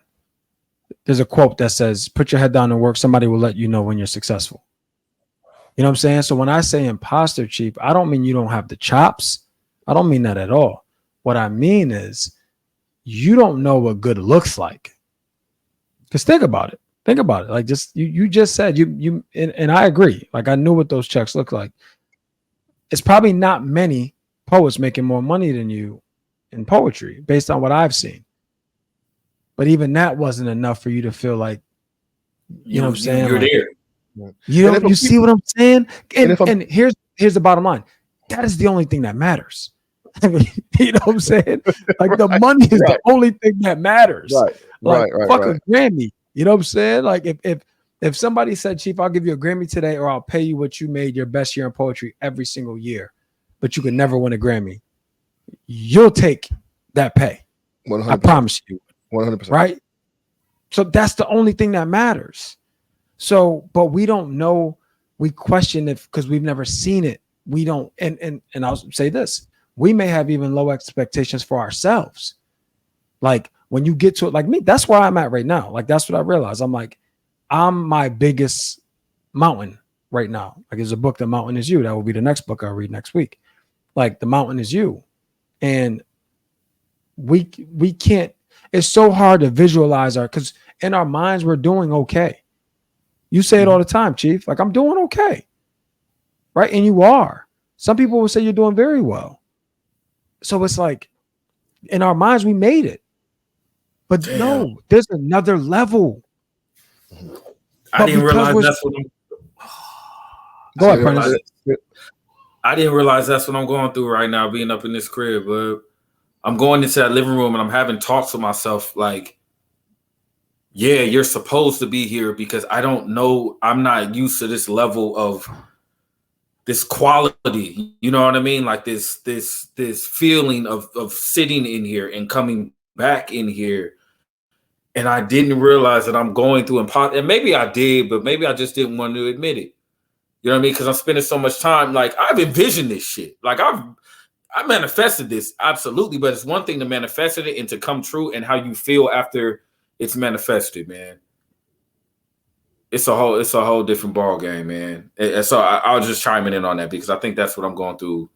There's a quote that says, put your head down and work. Somebody will let you know when you're successful. You know what I'm saying? So when I say imposter, Chief, I don't mean you don't have the chops. I don't mean that at all. What I mean is you don't know what good looks like. Because think about it. Like, just you just said and I agree. Like, I knew what those checks look like. It's probably not many poets making more money than you in poetry based on what I've seen. But even that wasn't enough for you to feel like, you know what I'm saying? You're like, there. You see what I'm saying? And here's the bottom line. That is the only thing that matters. You know what I'm saying? Like, the money is the only thing that matters. Right. Fuck a Grammy. You know what I'm saying? Like, if somebody said, Chief, I'll give you a Grammy today, or I'll pay you what you made your best year in poetry every single year, but you could never win a Grammy, you'll take that pay. 100%. I promise you. 100%. Right? So that's the only thing that matters. So, but we don't know. We question it because we've never seen it. We don't, and I'll say this: we may have even low expectations for ourselves. Like when you get to it, like me, that's where I'm at right now. Like that's what I realized. I'm like, I'm my biggest mountain right now. Like there's a book, The Mountain Is You. That will be the next book I'll read next week. Like The Mountain Is You, and we can't. It's so hard to visualize because in our minds we're doing okay. You say it all the time, Chief. Like I'm doing okay, right? And you are. Some people will say you're doing very well. So it's like in our minds we made it, but no, there's another level. I didn't realize that's what Go ahead, Prentice. I didn't realize that's what I'm going through right now, being up in this crib. But I'm going into that living room and I'm having talks with myself like, yeah, you're supposed to be here because I don't know. I'm not used to this level of this quality. You know what I mean? Like this feeling of sitting in here and coming back in here. And I didn't realize that I'm going through and maybe I did, but maybe I just didn't want to admit it. You know what I mean? Because I'm spending so much time. Like I've envisioned this shit. Like I manifested this absolutely, but it's one thing to manifest it and to come true, and how you feel after it's manifested, man. It's a whole different ball game, man. And so I'll just chime in on that because I think that's what I'm going through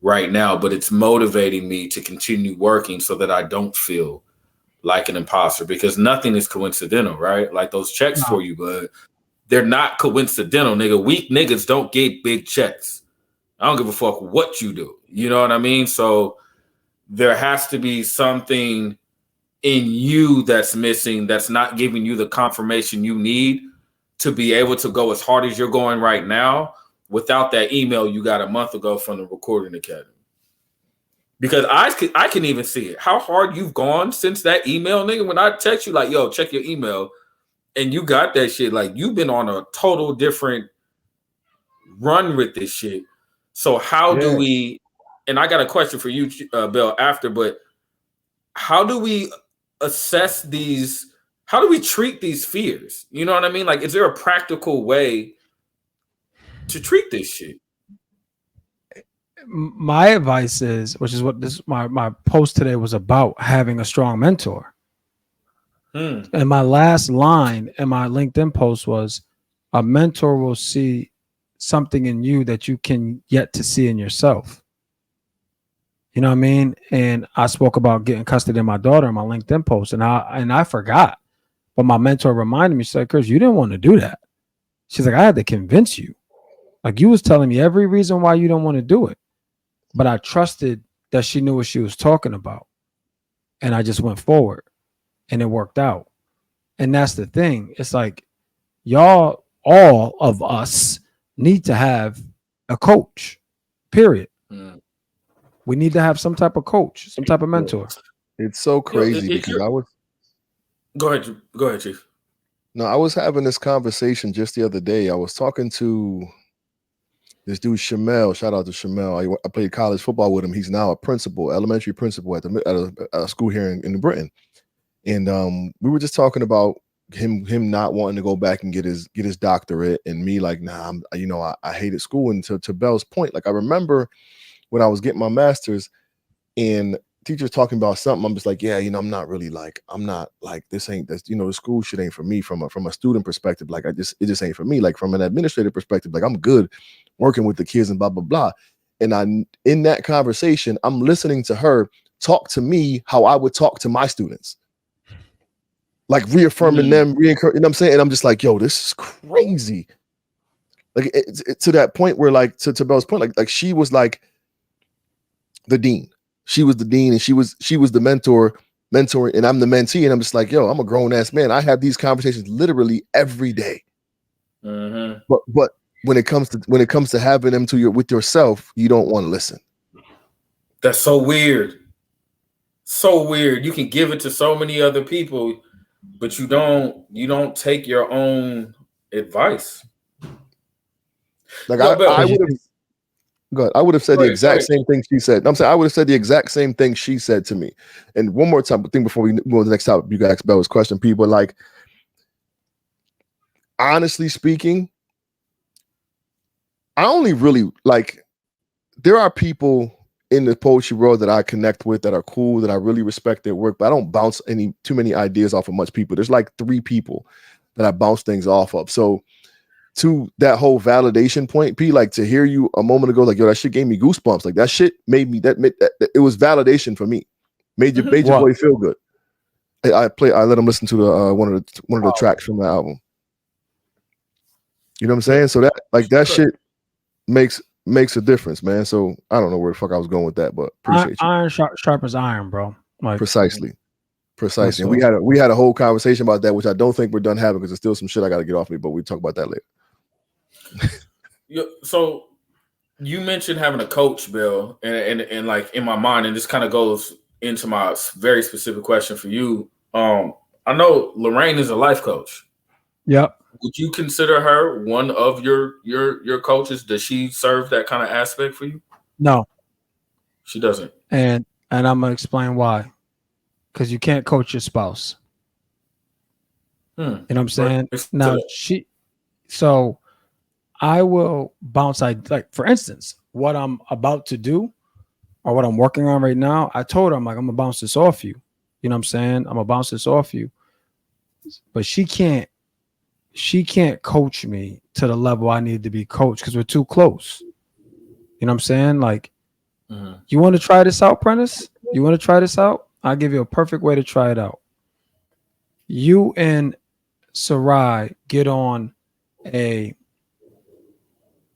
right now. But it's motivating me to continue working so that I don't feel like an imposter, because nothing is coincidental, right? Like those checks for you, but they're not coincidental, nigga. Weak niggas don't get big checks. I don't give a fuck what you do. You know what I mean? So there has to be something in you that's missing, that's not giving you the confirmation you need to be able to go as hard as you're going right now without that email you got a month ago from the Recording Academy. Because I can even see it. How hard you've gone since that email, nigga. When I text you like, yo, check your email, and you got that shit, like you've been on a total different run with this shit. So how do we, and I got a question for you, Bill, after, but how do we assess these, how do we treat these fears? You know what I mean? Like, is there a practical way to treat this shit? My advice is, which is what this my post today was about, having a strong mentor. And my last line in my LinkedIn post was, a mentor will see something in you that you can yet to see in yourself. You know what I mean? And I spoke about getting custody of my daughter in my LinkedIn post, and I forgot. But my mentor reminded me, she's like, Chris, you didn't want to do that. She's like, I had to convince you. Like, you was telling me every reason why you don't want to do it. But I trusted that she knew what she was talking about. And I just went forward and it worked out. And that's the thing. It's like, y'all, all of us need to have a coach, period. We need to have some type of coach, some type of mentor. It's so crazy because I was. Go ahead, Chief. No, I was having this conversation just the other day. I was talking to this dude, Shamel. Shout out to Shamel. I played college football with him. He's now a principal, elementary principal at a school here in New Britain. And we were just talking about him not wanting to go back and get his doctorate, and me like, nah, I hated school. And to Bell's point, like I remember when I was getting my master's and teachers talking about something, I'm just like, yeah, I'm not like this ain't this, the school shit ain't for me from a student perspective. Like it just ain't for me. Like from an administrative perspective, like I'm good working with the kids and blah, blah, blah. And in that conversation, I'm listening to her talk to me how I would talk to my students. Like reaffirming them, you know what I'm saying? And I'm just like, yo, this is crazy. Like it to that point where, like, to Bell's point, like she was like the dean. She was the dean and she was the mentor, and I'm the mentee. And I'm just like, yo, I'm a grown ass man. I have these conversations literally every day. But when it comes to having them with yourself, you don't want to listen. That's so weird. So weird. You can give it to so many other people, but you don't take your own advice. Like I would have. Good. I would have said the exact same thing she said. I'm saying I would have said the exact same thing she said to me. And one more time, thing before we go to the next topic, you guys ask Bella's question. People like, honestly speaking, I only really like, there are people in the poetry world that I connect with that are cool, that I really respect their work, but I don't bounce too many ideas off of much people. There's like 3 people that I bounce things off of. So to that whole validation point, P, like to hear you a moment ago, like, yo, that shit gave me goosebumps. Like that shit made me, that it was validation for me. Made your boy feel good. I let him listen to the one of the tracks from the album. You know what I'm saying? So that, like, that shit makes a difference, man. So I don't know where the fuck I was going with that, but appreciate you. Iron sharp as iron, bro. Like precisely. And we had a whole conversation about that, which I don't think we're done having because there's still some shit I got to get off me, but we'll talk about that later. So you mentioned having a coach, Bill, and like in my mind, and this kind of goes into my very specific question for you. I know Lorraine is a life coach. Yep. Would you consider her one of your coaches? Does she serve that kind of aspect for you? No, she doesn't. And I'm gonna explain why. Because you can't coach your spouse. You know what I'm saying? Now so I will bounce. Like, for instance, what I'm about to do or what I'm working on right now, I told her, I'm like, I'm gonna bounce this off you. You know what I'm saying? I'm gonna bounce this off you. But she can't coach me to the level I need to be coached because we're too close. You know what I'm saying? Like, you want to try this out, Prentice? You want to try this out? I'll give you a perfect way to try it out. You and Sarai get on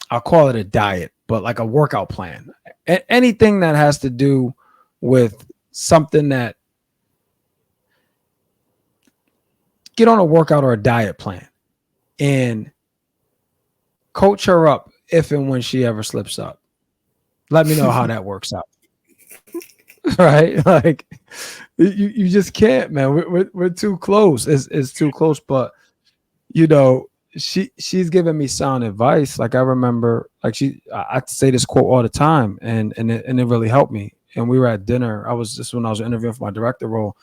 I'll call it a diet, but like a workout plan. Anything that has to do with something that, get on a workout or a diet plan and coach her up if and when she ever slips up. Let me know how that works out. Right? Like, you just can't, man. We're too close. It's too close. But you know, she's giving me sound advice. Like, I remember, like, I say this quote all the time, and it really helped me. And we were at dinner. When I was interviewing for my director role.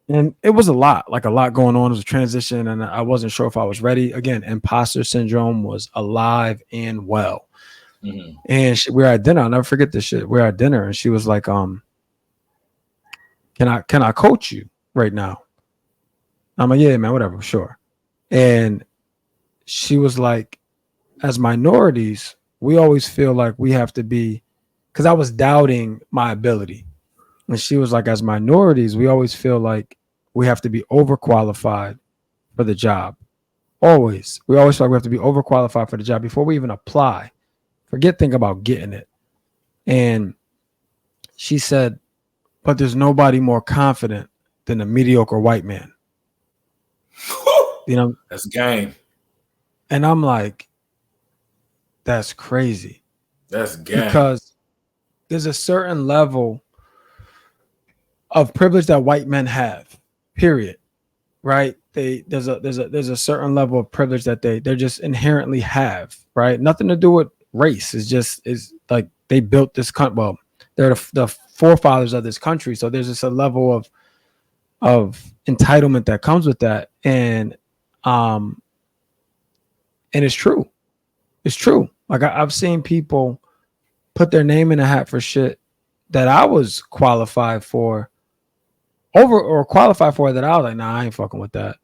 And it was a lot going on. It was a transition, and I wasn't sure if I was ready. Again, imposter syndrome was alive and well. And we were at dinner. I'll never forget this shit. We were at dinner, and she was like, "Can I coach you right now?" I'm like, "Yeah, man, whatever, sure." And she was like, "As minorities, we always feel like we have to be," because I was doubting my ability. And she was like, "As minorities, we always feel like we have to be overqualified for the job. Always. We always feel like we have to be overqualified for the job before we even apply. Think about getting it." And she said, "But there's nobody more confident than a mediocre white man." You know, that's game. And I'm like, that's crazy. That's game. Because there's a certain level of privilege that white men have, period. Right? There's a certain level of privilege that they just inherently have, right? Nothing to do with race. Is like, they built this country. Well, they're the forefathers of this country. So there's just a level of entitlement that comes with that. And it's true. It's true. Like, I've seen people put their name in a hat for shit that I was qualified for, that I was like, nah, I ain't fucking with that.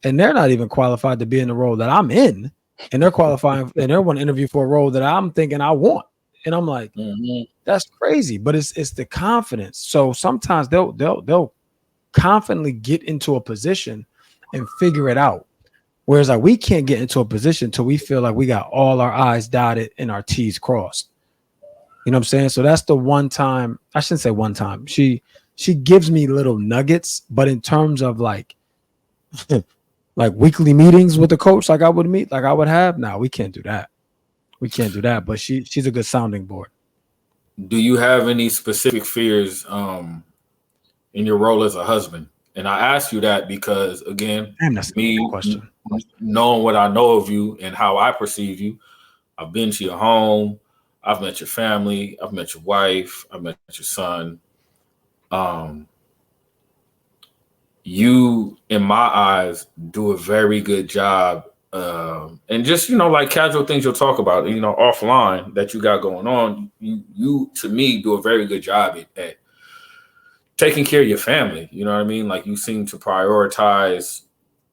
And they're not even qualified to be in the role that I'm in. And they're qualifying, and they want to interview for a role that I'm thinking I want. And I'm like, that's crazy. But it's the confidence. So sometimes they'll confidently get into a position and figure it out. Whereas, like, we can't get into a position until we feel like we got all our I's dotted and our T's crossed. You know what I'm saying? So that's the one time, I shouldn't say one time. She gives me little nuggets, but in terms of like weekly meetings with the coach, like I would have. Now, we can't do that. But she's a good sounding board. Do you have any specific fears in your role as a husband? And I ask you that because, again, that's a good question. Knowing what I know of you and how I perceive you, I've been to your home, I've met your family, I've met your wife, I've met your son. you, in my eyes, do a very good job. And just, like casual things you'll talk about, offline that you got going on, you to me do a very good job at taking care of your family. You know what I mean? Like, you seem to prioritize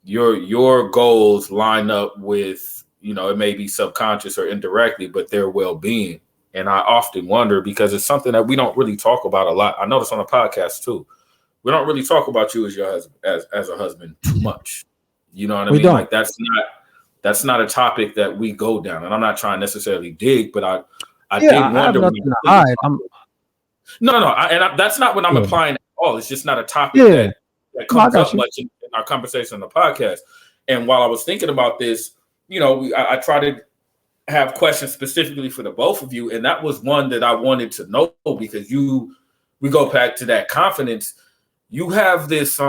your goals line up with, it may be subconscious or indirectly, but their well-being. And I often wonder, because it's something that we don't really talk about a lot. I notice on the podcast too. We don't really talk about you as your husband, as a husband too much. You know what I mean? don't. Like, that's not a topic that we go down. And I'm not trying to necessarily dig, but I did wonder. I have nothing to hide. That's not what I'm implying at all. It's just not a topic that comes up much in our conversation on the podcast. And while I was thinking about this, I try to have questions specifically for the both of you, and that was one that I wanted to know, because we go back to that confidence. You have this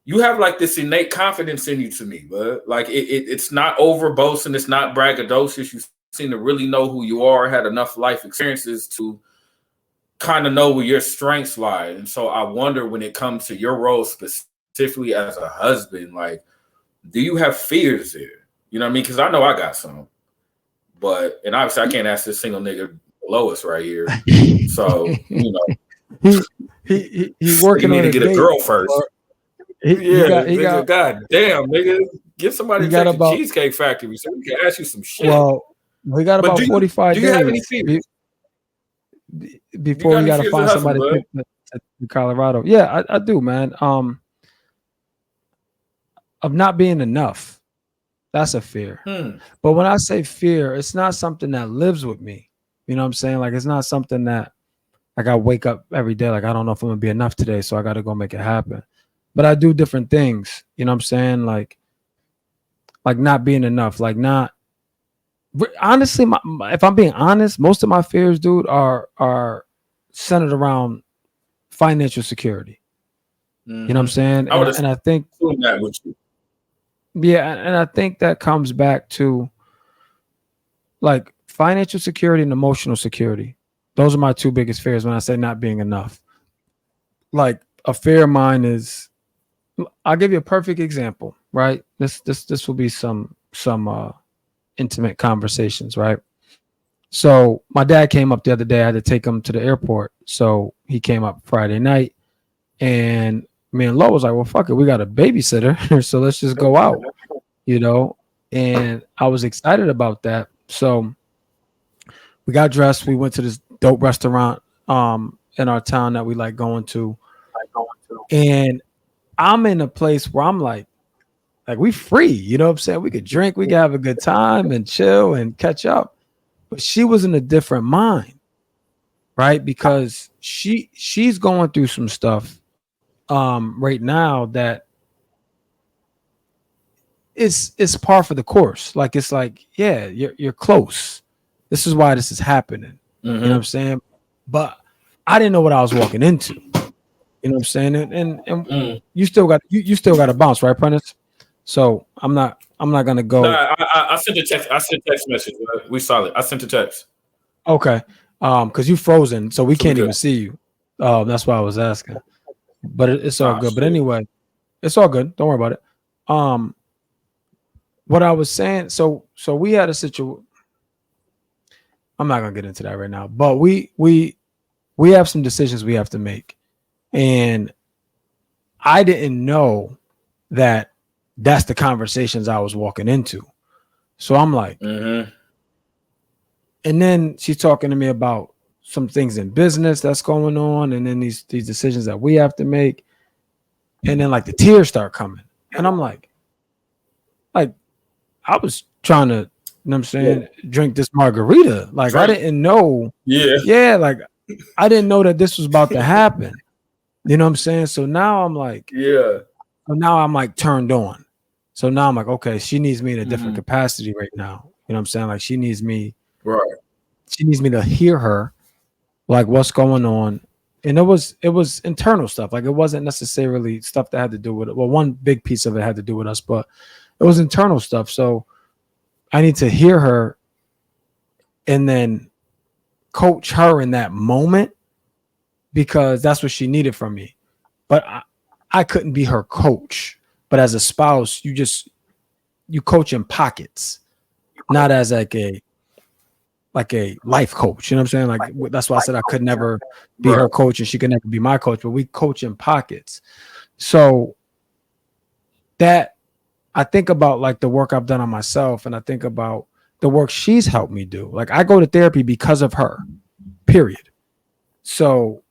you have like this innate confidence in you to me, but like it's not overboasting, it's not braggadocious. You seem to really know who you are, had enough life experiences to kind of know where your strengths lie. And so I wonder, when it comes to your role specifically as a husband, like, do you have fears there? You know what I mean? Because I know I got some, and obviously I can't ask this single nigga below us right here. So, he's working on to get a girl first. He got God damn, nigga, get somebody to take the Cheesecake Factory so we can ask you some shit. Well, we got about 45 days. Do you have any fears? Before we got to find somebody to Colorado. Yeah, I do, man. Of not being enough. That's a fear. But when I say fear, it's not something that lives with me. You know what I'm saying? Like, it's not something that, like, I wake up every day like, I don't know if I'm gonna be enough today, so I got to go make it happen. But I do different things. You know what I'm saying? Like not being enough. Like, not. Honestly, if I'm being honest, most of my fears, dude, are centered around financial security. You know what I'm saying? And I think that with you. Yeah, and I think that comes back to like financial security and emotional security. Those are my two biggest fears when I say not being enough. Like, a fear of mine is, I'll give you a perfect example, right? This will be some intimate conversations, right? So my dad came up the other day. I had to take him to the airport. So he came up Friday night, and me and Lo was like, well, fuck it. We got a babysitter. So let's just go out, and I was excited about that. So we got dressed. We went to this dope restaurant in our town that we like going to. And I'm in a place where I'm like we free, you know what I'm saying? We could drink, we could have a good time and chill and catch up. But she was in a different mind, right? Because she's going through some stuff right now that it's par for the course. Like, it's like, yeah, you're close. This is why this is happening. You know what I'm saying? But I didn't know what I was walking into. You know what I'm saying? And you still got to bounce, right, Prentice? So I'm not gonna go. Nah, I sent a text. I sent a text message. We solid. I sent a text. Okay. Because you frozen, so we can't even see you. That's why I was asking. But it's all good. Shit. But anyway, it's all good. Don't worry about it. What I was saying. So we had a situation. I'm not gonna get into that right now. But we have some decisions we have to make, and I didn't know that that's the conversations I was walking into. So I'm like, and then she's talking to me about some things in business that's going on, and then these decisions that we have to make, and then like the tears start coming, and I'm like I was trying to, you know what I'm saying, drink this margarita. Like, I didn't know. Yeah, like I didn't know that this was about to happen. You know what I'm saying? So now I'm like, turned on. So now I'm like, okay, she needs me in a different capacity right now. You know what I'm saying? Like, she needs me. Right. She needs me to hear her, like, what's going on. And it was internal stuff. Like, it wasn't necessarily stuff that had to do with it. Well, one big piece of it had to do with us, but it was internal stuff. So I need to hear her and then coach her in that moment, because that's what she needed from me. But I couldn't be her coach, but as a spouse, you coach in pockets, not as like a life coach. You know what I'm saying? Like that's why I said I could never be her coach and she could never be my coach, but we coach in pockets. So that I think about like the work I've done on myself, and I think about the work she's helped me do. Like I go to therapy because of her, period. So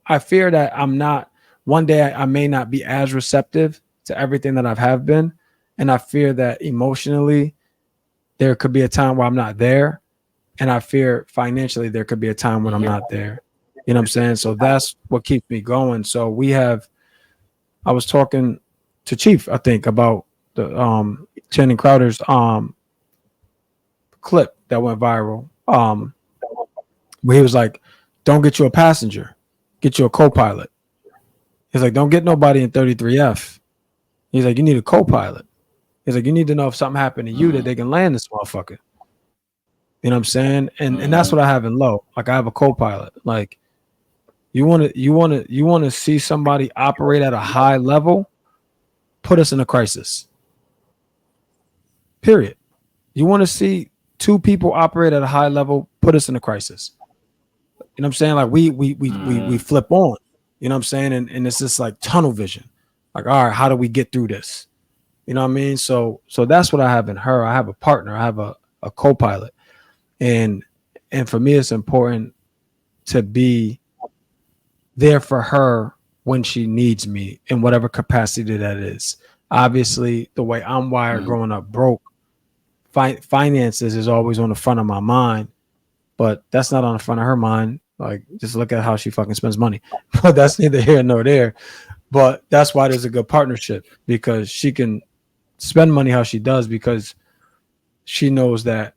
I fear that I'm not, one day I may not be as receptive to everything that have been. And I fear that emotionally there could be a time where I'm not there. And I fear financially there could be a time when I'm not there. You know what I'm saying? So that's what keeps me going. So I was talking to Chief, I think, about the Channing Crowder's clip that went viral. Where he was like, don't get you a passenger, get you a co-pilot. He's like, don't get nobody in 33F. He's like, you need a co-pilot. He's like, you need to know if something happened to you that they can land this motherfucker. You know what I'm saying? And that's what I have in low. Like I have a co-pilot. Like you want to see somebody operate at a high level, put us in a crisis. Period. You want to see two people operate at a high level, put us in a crisis. You know what I'm saying? Like we flip on. You know what I'm saying? And it's just like tunnel vision. Like, all right, how do we get through this? You know what I mean? So that's what I have in her. I have a partner. I have a co-pilot. And for me, it's important to be there for her when she needs me in whatever capacity that is. Obviously, the way I'm wired growing up broke, finances is always on the front of my mind, but that's not on the front of her mind. Like, just look at how she fucking spends money. But that's neither here nor there. But that's why there's a good partnership, because she can spend money how she does because she knows that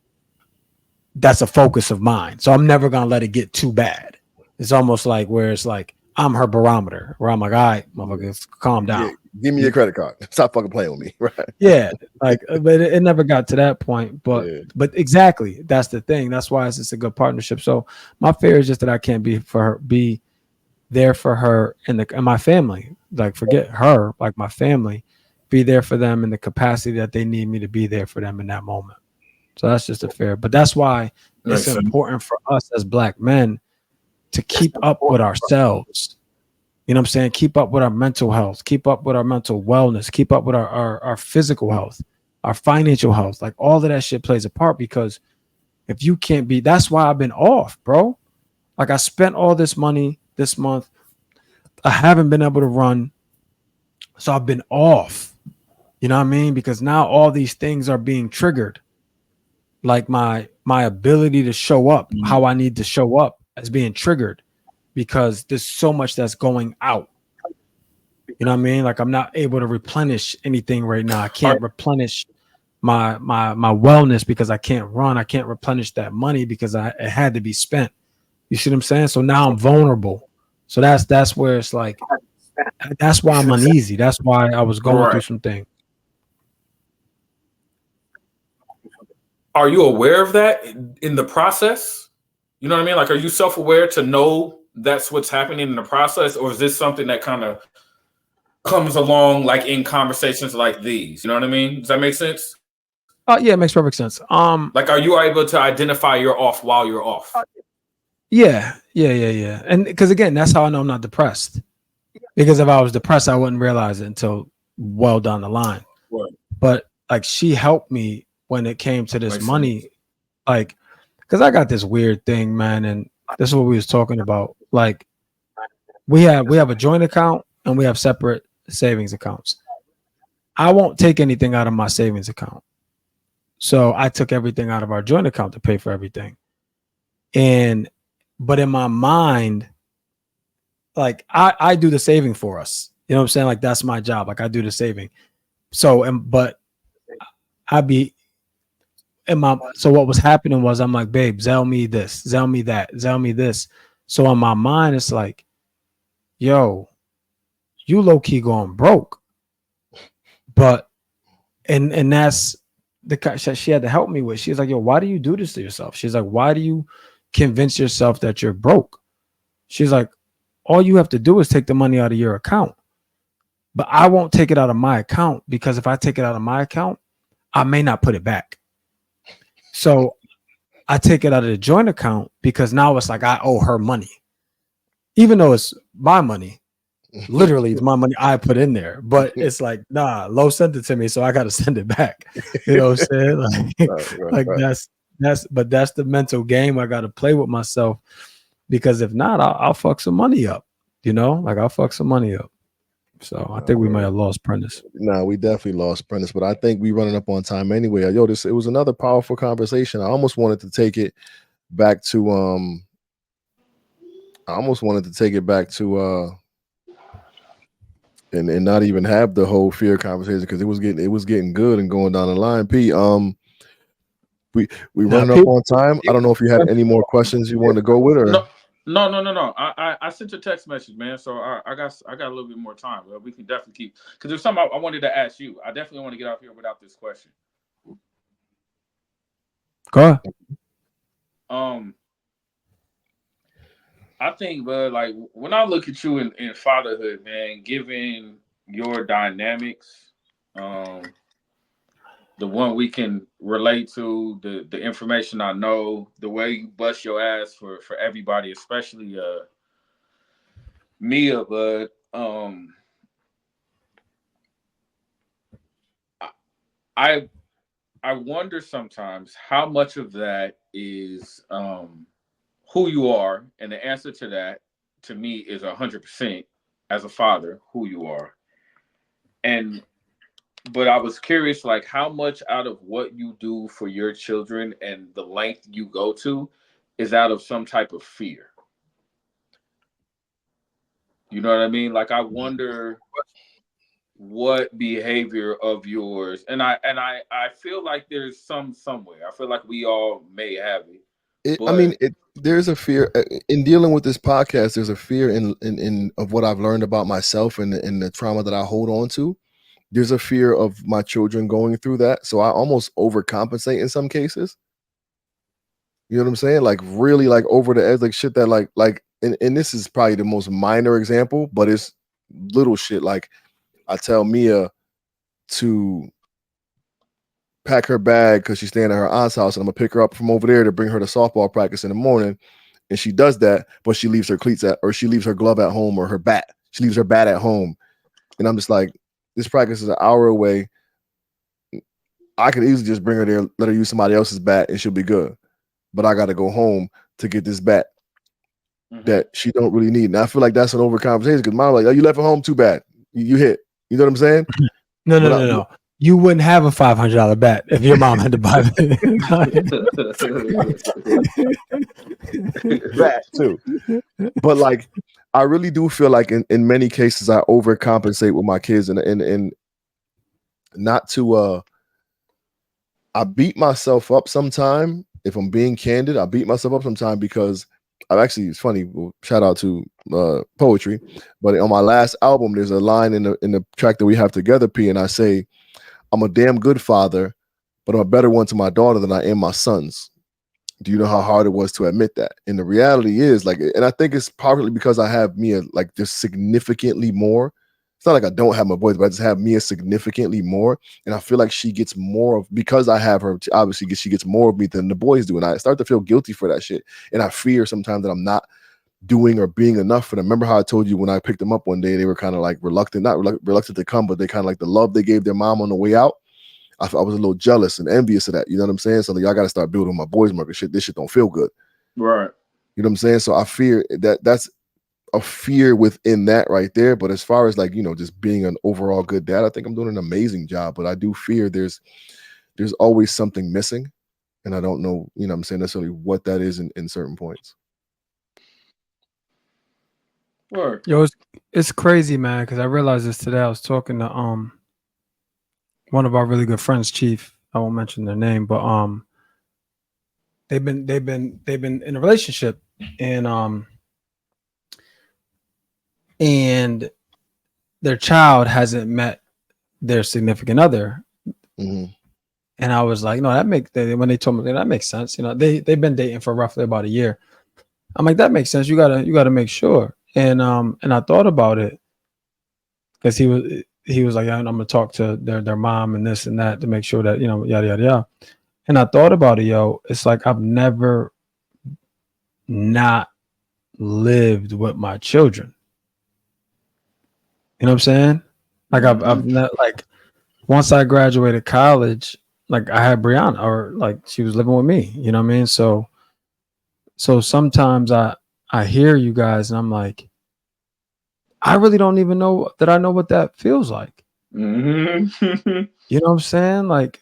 that's a focus of mine. So I'm never going to let it get too bad. It's almost like where it's like I'm her barometer, where I'm like, all right, motherfuckers, calm down. Yeah, give me your credit card. Stop fucking playing with me. Right. Yeah. Like, but it never got to that point. But exactly, that's the thing. That's why it's just a good partnership. So my fear is just that I can't be there for her and my family. Like, forget her, like my family, be there for them in the capacity that they need me to be there for them in that moment. So that's just a fear. But that's why it's important for us as Black men to keep up with ourselves. You know what I'm saying? Keep up with our mental health, keep up with our mental wellness, keep up with our physical health, our financial health. Like all of that shit plays a part, because if you can't be, that's why I've been off, bro. Like I spent all this money this month. I haven't been able to run. So I've been off. You know what I mean? Because now all these things are being triggered. Like my ability to show up, how I need to show up, is being triggered because there's so much that's going out. You know what I mean? Like I'm not able to replenish anything right now. I can't replenish my wellness because I can't run. I can't replenish that money because it had to be spent. You see what I'm saying? So now I'm vulnerable. So that's where it's like, that's why I'm uneasy. That's why I was going through some things. Are you aware of that in the process? You know what I mean? Like, are you self-aware to know that's what's happening in the process? Or is this something that kind of comes along like in conversations like these? You know what I mean? Does that make sense? Yeah, it makes perfect sense. Like, are you able to identify you're off while you're off? Yeah. And because again, that's how I know I'm not depressed. Because if I was depressed, I wouldn't realize it until well down the line. Right. But like she helped me when it came to this money, like, because I got this weird thing, man, and this is what we was talking about. Like, we have a joint account and we have separate savings accounts. I won't take anything out of my savings account, so I took everything out of our joint account to pay for everything. But in my mind, like I do the saving for us. You know what I'm saying? Like that's my job. Like I do the saving. So but I'd be. So what was happening was I'm like, babe, Zell me this, Zell me that, Zell me this. So in my mind, it's like, yo, you low key going broke. But and that's she had to help me with. She's like, yo, why do you do this to yourself? She's like, why do you convince yourself that you're broke? She's like, all you have to do is take the money out of your account. But I won't take it out of my account, because if I take it out of my account, I may not put it back. So I take it out of the joint account, because now it's like I owe her money, even though it's my money. Literally, it's my money I put in there. But it's like, nah, Lo sent it to me, so I got to send it back. You know what I'm saying? Like that's the mental game I got to play with myself, because if not, I'll fuck some money up. You know, like I'll fuck some money up. So I think we might have lost Prentice. No, we definitely lost Prentice, but I think we running up on time anyway. Yo, it was another powerful conversation. I almost wanted to take it back to and not even have the whole fear conversation, because it was getting good and going down the line. P, we running up on time. I don't know if you had any more questions you wanted to go with, or no. I sent a text message, man. So I got a little bit more time. We can definitely keep, because there's something I wanted to ask you. I definitely want to get out here without this question. Go ahead. I think, but like when I look at you in fatherhood, man, given your dynamics, the one we can relate to, the information I know, the way you bust your ass for everybody, especially Mia, but I wonder sometimes how much of that is who you are, and the answer to that to me is 100% as a father who you are. But I was curious, like how much out of what you do for your children and the length you go to is out of some type of fear. You know what I mean? Like I wonder what behavior of yours, and I feel like there's somewhere. I feel like we all may have it. There's a fear in dealing with this podcast. There's a fear in of what I've learned about myself and the trauma that I hold on to. There's a fear of my children going through that, so I almost overcompensate in some cases. You know what I'm saying? Like really, like over the edge, like shit that and this is probably the most minor example, but it's little shit. Like I tell Mia to pack her bag because she's staying at her aunt's house, and I'm gonna pick her up from over there to bring her to softball practice in the morning. And she does that, but she leaves her cleats she leaves her glove at home, or her bat. She leaves her bat at home. And I'm just like, this practice is an hour away. I could easily just bring her there, let her use somebody else's bat, and she'll be good. But I got to go home to get this bat that she don't really need. And I feel like that's an overconversation, because mom like, oh, you left it home, too bad. You hit. You know what I'm saying? No. You wouldn't have a $500 bat if your mom had to buy it. That too. But like, I really do feel like in many cases I overcompensate with my kids, and not to I beat myself up sometime. If I'm being candid, I beat myself up sometime because it's funny. Shout out to poetry, but on my last album, there's a line in the track that we have together, P, and I say, I'm a damn good father, but I'm a better one to my daughter than I am my sons. Do you know how hard it was to admit that? And the reality is, like, and I think it's partly because I have Mia like just significantly more. It's not like I don't have my boys, but I just have Mia significantly more. And I feel like she gets more of, because I have her, obviously she gets more of me than the boys do. And I start to feel guilty for that shit. And I fear sometimes that I'm not doing or being enough for them. Remember how I told you when I picked them up one day, they were kind of like reluctant to come, but they kind of like the love they gave their mom on the way out. I was a little jealous and envious of that. You know what I'm saying? So like, I got to start building my boys market shit. This shit don't feel good. Right. You know what I'm saying? So I fear that's a fear within that right there. But as far as like, just being an overall good dad, I think I'm doing an amazing job. But I do fear there's always something missing. And I don't know, what I'm saying, necessarily what that is in certain points. Word. Yo, it's crazy, man, because I realized this today. I was talking to one of our really good friends, Chief. I won't mention their name, but they've been in a relationship, and their child hasn't met their significant other. Mm-hmm. And I was like, no, when they told me that makes sense. They've been dating for roughly about a year. I'm like, that makes sense. You gotta make sure. And I thought about it because he was like, I'm gonna talk to their mom and this and that to make sure that, you know, yada yada yada. And I thought about it, yo. It's like I've never not lived with my children. You know what I'm saying? Like I've not, like once I graduated college, like I had Brianna, or like she was living with me. You know what I mean? So sometimes I hear you guys and I'm like, I really don't even know that I know what that feels like. Mm-hmm. You know what I'm saying? Like,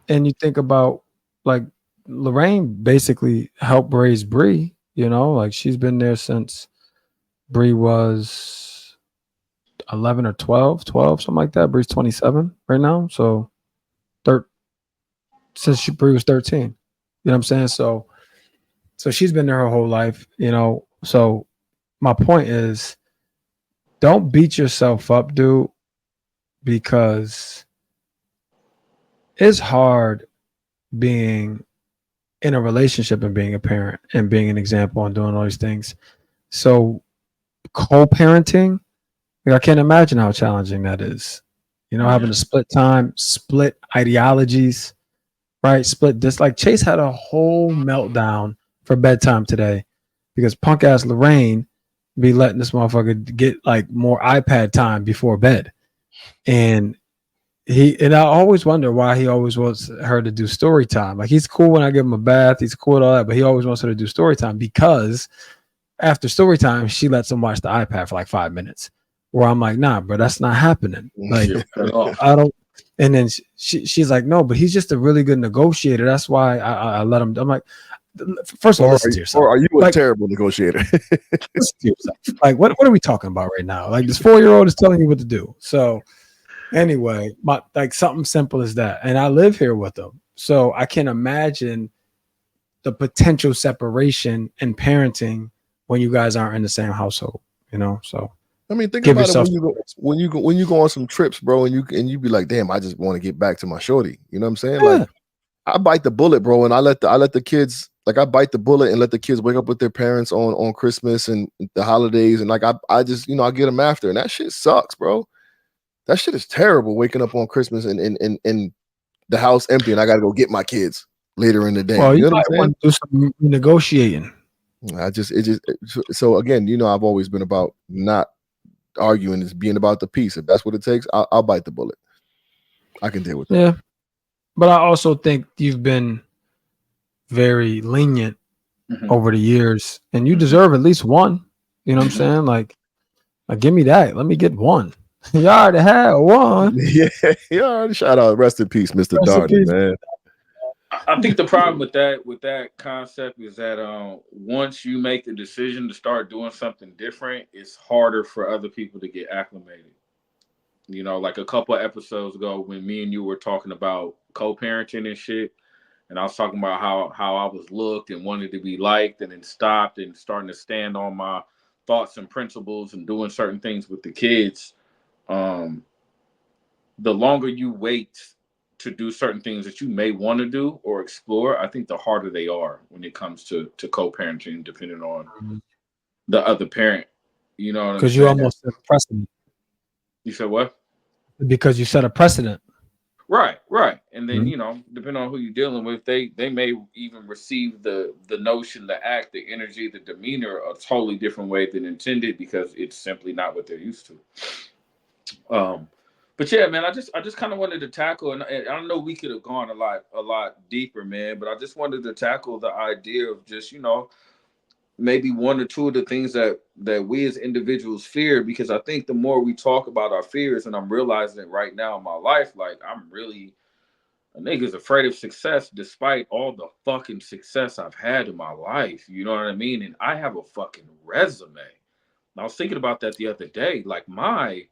and you think about like Lorraine basically helped raise Bree. You know, like she's been there since Bree was 11 or 12, something like that. Bree's 27 right now. So since Bree was 13. You know what I'm saying? So she's been there her whole life, you know. So my point is, don't beat yourself up, dude, because it's hard being in a relationship and being a parent and being an example and doing all these things. So co-parenting, like, I can't imagine how challenging that is. You know, having to split time, split ideologies, right? Split this. Like Chase had a whole meltdown for bedtime today because punk ass Lorraine be letting this motherfucker get like more iPad time before bed. And I always wonder why he always wants her to do story time. Like he's cool when I give him a bath, he's cool with all that, but he always wants her to do story time because after story time, she lets him watch the iPad for like 5 minutes. Where I'm like, nah, bro, that's not happening. Like I don't. And then she's like, no, but he's just a really good negotiator. That's why I let him. I'm like, first of all, listen to yourself. Or are you a like, terrible negotiator? Listen to yourself. Like, what are we talking about right now? Like this 4-year-old is telling you what to do. So anyway, like something simple as that. And I live here with them. So I can imagine the potential separation in parenting when you guys aren't in the same household, you know? So I mean, think about it when you go on some trips, bro, and you be like, damn, I just want to get back to my shorty. You know what I'm saying? Yeah. Like I bite the bullet, bro, and I let the kids, like I bite the bullet and let the kids wake up with their parents on Christmas and the holidays, and like I just, you know, I get them after, and that shit sucks, bro. That shit is terrible. Waking up on Christmas and the house empty, and I got to go get my kids later in the day. Well, you know might what I'm want to do some negotiating. So again, you know, I've always been about not arguing, is being about the peace. If that's what it takes, I'll bite the bullet. I can deal with that. Yeah, but I also think you've been very lenient over the years, and you deserve at least one. You know what I'm saying? Like give me that. Let me get one. You already had one. Yeah. Shout out, rest in peace, Mr. Darden, man. I think the problem with that concept is that once you make the decision to start doing something different, it's harder for other people to get acclimated. You know, like a couple of episodes ago when me and you were talking about co-parenting and shit, and I was talking about how I was looked and wanted to be liked, and then stopped and starting to stand on my thoughts and principles and doing certain things with the kids. Um, the longer you wait to do certain things that you may want to do or explore, I think the harder they are when it comes to co-parenting, depending on the other parent. You know what I'm saying? Because you almost set a precedent. You said what? Because you set a precedent. Right. And then, you know, depending on who you're dealing with, they may even receive the notion, the act, the energy, the demeanor a totally different way than intended because it's simply not what they're used to. But yeah, man, I just kind of wanted to tackle, and I don't know, we could have gone a lot deeper, man, but I just wanted to tackle the idea of just, you know, maybe one or two of the things that we as individuals fear, because I think the more we talk about our fears, and I'm realizing it right now in my life, like I'm really a nigga's afraid of success despite all the fucking success I've had in my life. You know what I mean? And I have a fucking resume. And I was thinking about that the other day. Like my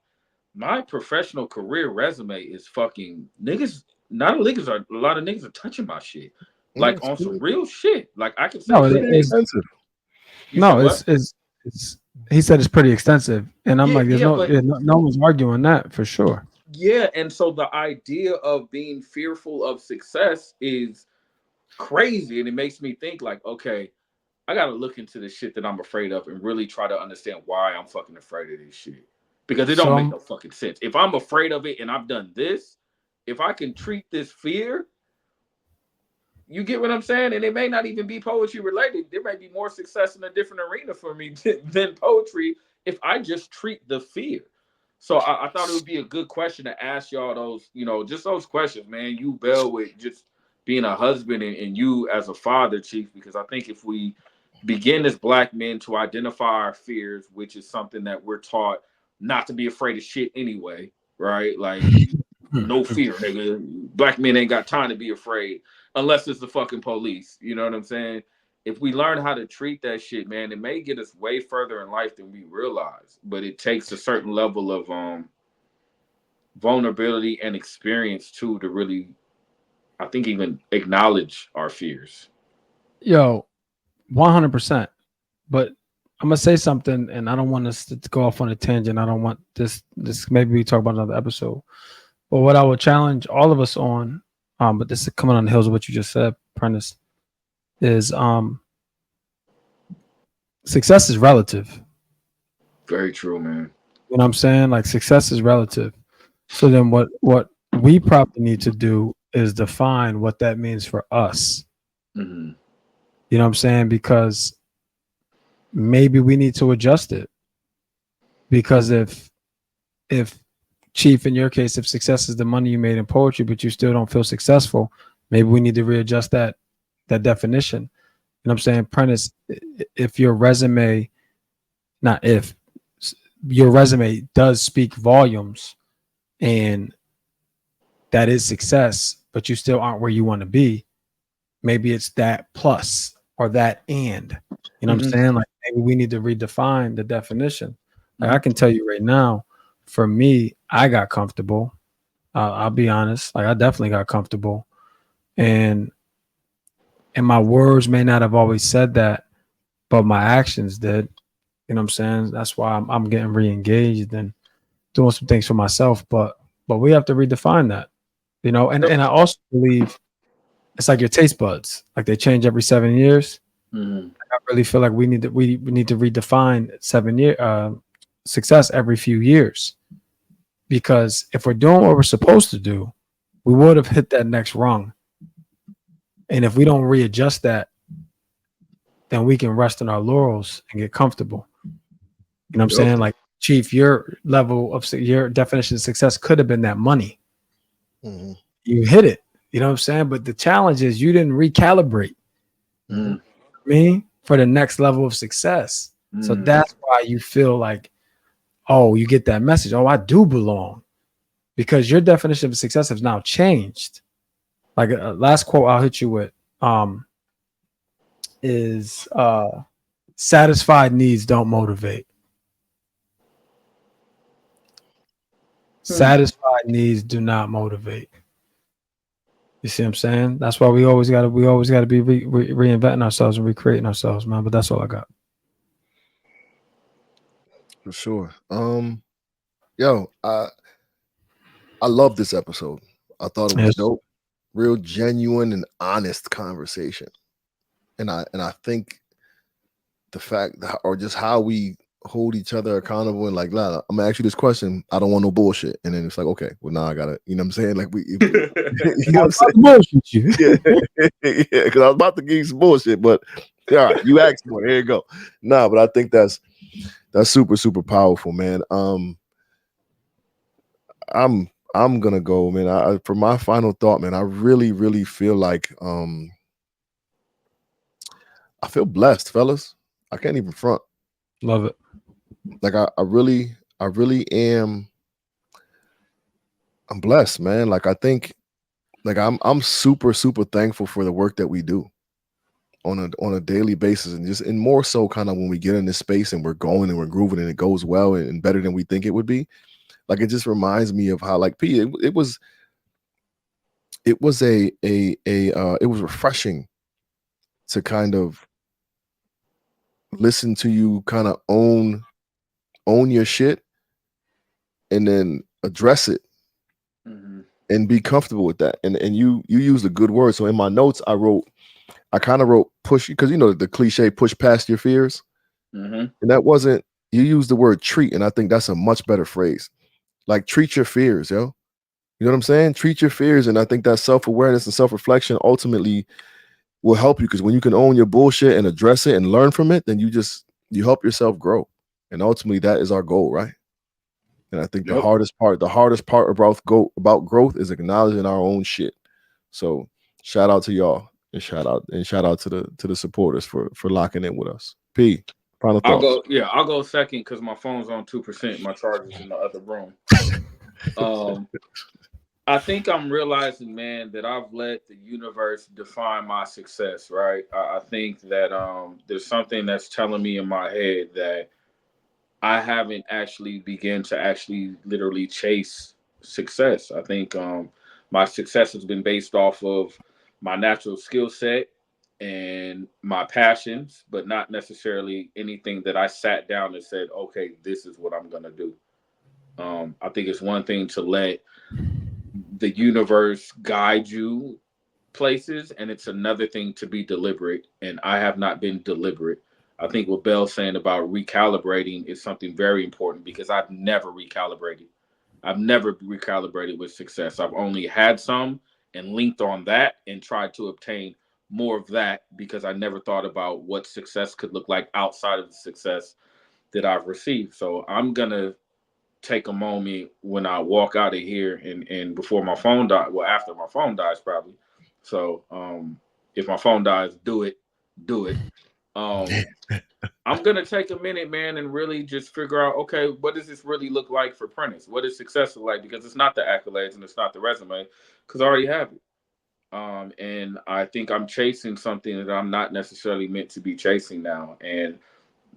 professional career resume is fucking niggas. Not a lot of niggas are touching my shit, like on some real shit. Like I can say, no, it's expensive. No, it's he said it's pretty extensive, and I'm like, there's no one's arguing that for sure. Yeah, and so the idea of being fearful of success is crazy, and it makes me think like, okay, I gotta look into the shit that I'm afraid of and really try to understand why I'm fucking afraid of this shit. Because it don't make no fucking sense. If I'm afraid of it and I've done this, if I can treat this fear, you get what I'm saying? And it may not even be poetry related. There may be more success in a different arena for me than poetry if I just treat the fear. So I thought it would be a good question to ask y'all those, just those questions, man. You, Bell, with just being a husband and you as a father, Chief, because I think if we begin as Black men to identify our fears, which is something that we're taught not to be afraid of shit anyway, right? Like, no fear, nigga. Black men ain't got time to be afraid unless it's the fucking police. You know what I'm saying? If we learn how to treat that shit, man, it may get us way further in life than we realize. But it takes a certain level of vulnerability and experience too to really, I think, even acknowledge our fears. Yo, 100%. But I'm gonna say something, and I don't want us to go off on a tangent. I don't want this. Maybe we talk about another episode. But what I would challenge all of us on, but this is coming on the heels of what you just said, Prentice, is success is relative. Very true, man. You know what I'm saying? Like, success is relative. So then what we probably need to do is define what that means for us. Mm-hmm. You know what I'm saying? Because maybe we need to adjust it. Because if Chief, in your case, if success is the money you made in poetry, but you still don't feel successful, maybe we need to readjust that definition. You know what I'm saying? Prentice, if your resume, not if, your resume does speak volumes and that is success, but you still aren't where you want to be, maybe it's that plus or that and. You know what I'm saying? Like, maybe we need to redefine the definition. Like, I can tell you right now, for me, I got comfortable. I'll be honest. Like, I definitely got comfortable, and my words may not have always said that, but my actions did. You know what I'm saying? That's why I'm getting re-engaged and doing some things for myself. But we have to redefine that, and I also believe it's like your taste buds. Like, they change every 7 years. Mm-hmm. I really feel like we need to redefine 7 year success every few years, because if we're doing what we're supposed to do, we would have hit that next rung. And if we don't readjust that, then we can rest in our laurels and get comfortable. You know what I'm saying? Like, Chief, your level of your definition of success could have been that money. Mm-hmm. You hit it. You know what I'm saying? But the challenge is you didn't recalibrate. Mm-hmm. Me for the next level of success. So that's why you feel like, oh, you get that message. Oh, I do belong, because your definition of success has now changed. Like, a last quote I'll hit you with is satisfied needs don't motivate. Satisfied needs do not motivate. You see what I'm saying? That's why we always gotta be reinventing ourselves and recreating ourselves, man. But that's all I got. For sure. Yo, I love this episode. I thought it was dope. Real genuine and honest conversation. And I think the fact that, or just how we hold each other accountable and like, I'm gonna ask you this question. I don't want no bullshit. And then it's like, okay, well, now I gotta, you know what I'm saying? Like, you know what I'm saying? Bullshit you. Yeah, because I was about to give you some bullshit, but all right, you asked for it. Here you go. Nah, but I think that's super, super powerful, man. I'm gonna go, man. For my final thought, man, I really, really feel like I feel blessed, fellas. I can't even front. Love it. Like, I really am. I'm blessed, man. Like, I think, like, I'm super, super thankful for the work that we do on a daily basis, and more so kind of when we get in this space and we're going and we're grooving and it goes well and better than we think it would be. Like, it just reminds me of how, like, P, it was refreshing to kind of listen to you kind of own your shit and then address it and be comfortable with that. And you used a good word. So in my notes, I wrote, I kind of wrote push, because the cliche push past your fears. Mm-hmm. And that wasn't, you used the word treat, and I think that's a much better phrase. Like, treat your fears, yo. You know what I'm saying? Treat your fears. And I think that self-awareness and self-reflection ultimately will help you, because when you can own your bullshit and address it and learn from it, then you help yourself grow. And ultimately that is our goal, right? And I think the hardest part about growth is acknowledging our own shit. So shout out to y'all, and shout out to the supporters for locking in with us. P, final thoughts. I'll go second because my phone's on 2%. My charger's in the other room. I think I'm realizing, man, that I've let the universe define my success, right? I think that there's something that's telling me in my head that I haven't actually begun to actually literally chase success. I think my success has been based off of my natural skill set and my passions, but not necessarily anything that I sat down and said, okay, this is what I'm going to do. I think it's one thing to let the universe guide you places, and it's another thing to be deliberate. And I have not been deliberate. I think what Bell's saying about recalibrating is something very important, because I've never recalibrated. I've never recalibrated with success. I've only had some and linked on that and tried to obtain more of that, because I never thought about what success could look like outside of the success that I've received. So I'm going to take a moment when I walk out of here and before my phone dies, well, after my phone dies probably. So if my phone dies, do it. I'm gonna take a minute, man, and really just figure out, okay, what does this really look like for Prentice? What is success look like? Because it's not the accolades and it's not the resume, because I already have it. And I think I'm chasing something that I'm not necessarily meant to be chasing now. And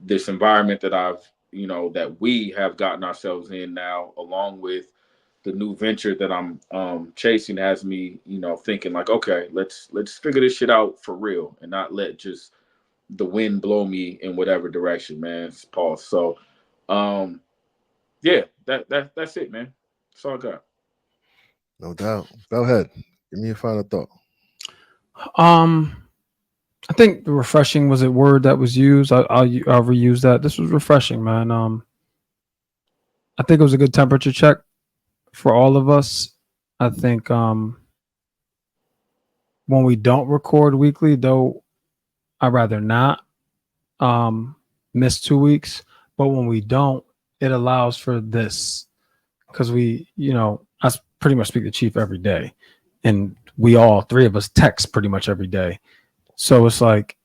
this environment that we have gotten ourselves in now, along with the new venture that I'm chasing, has me, thinking like, okay, let's figure this shit out for real, and not let just the wind blow me in whatever direction, man. Pause. So, yeah, that's it, man. That's all I got. No doubt. Go ahead. Give me a final thought. I think the refreshing was a word that was used. I'll reuse that. This was refreshing, man. I think it was a good temperature check for all of us. I think when we don't record weekly, though, I'd rather not miss 2 weeks. But when we don't, it allows for this, because I pretty much speak to Chief every day, and we all three of us text pretty much every day. So it's like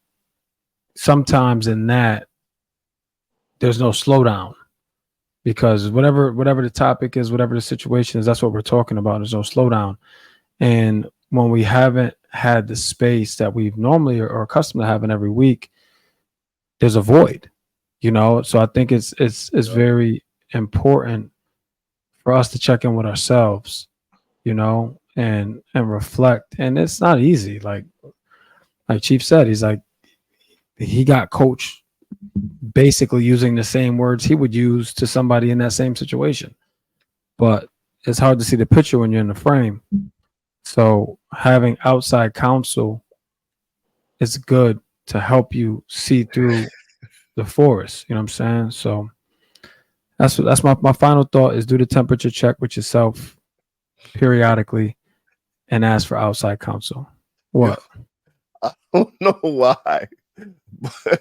sometimes in that there's no slowdown, because whatever the topic is, whatever the situation is, that's what we're talking about. There's no slowdown. And when we haven't had the space that we've normally are accustomed to having every week, there's a void, So I think it's very important for us to check in with ourselves, and reflect. And it's not easy. Like Chief said, he's like, he got coached basically using the same words he would use to somebody in that same situation. But it's hard to see the picture when you're in the frame. So having outside counsel is good to help you see through the forest. You know what I'm saying? So that's my final thought is do the temperature check with yourself periodically and ask for outside counsel. What? I don't know why.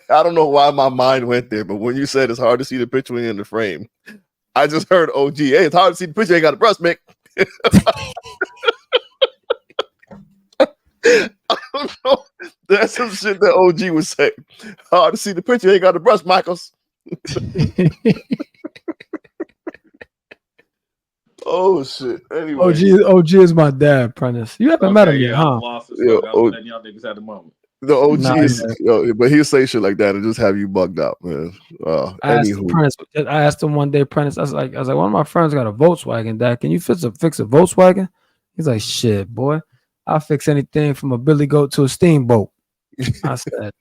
I don't know why my mind went there, but when you said it's hard to see the picture when you're in the frame, I just heard OG. Hey, it's hard to see the picture. You ain't got a breast, Mick. I don't know. That's some shit that OG would say. Hard to see the picture. You ain't got the breast, Michaels. Oh shit. Anyway, OG is my dad, Prentice. You haven't met him yet, huh? I'm lost as fuck. I was letting y'all niggas at the moment. The OG is, but he'll say shit like that and just have you bugged out, man. I asked him one day, Prentice. I was like, one of my friends got a Volkswagen. Dad, can you fix a Volkswagen? He's like, shit, boy, I'll fix anything from a billy goat to a steamboat. I said,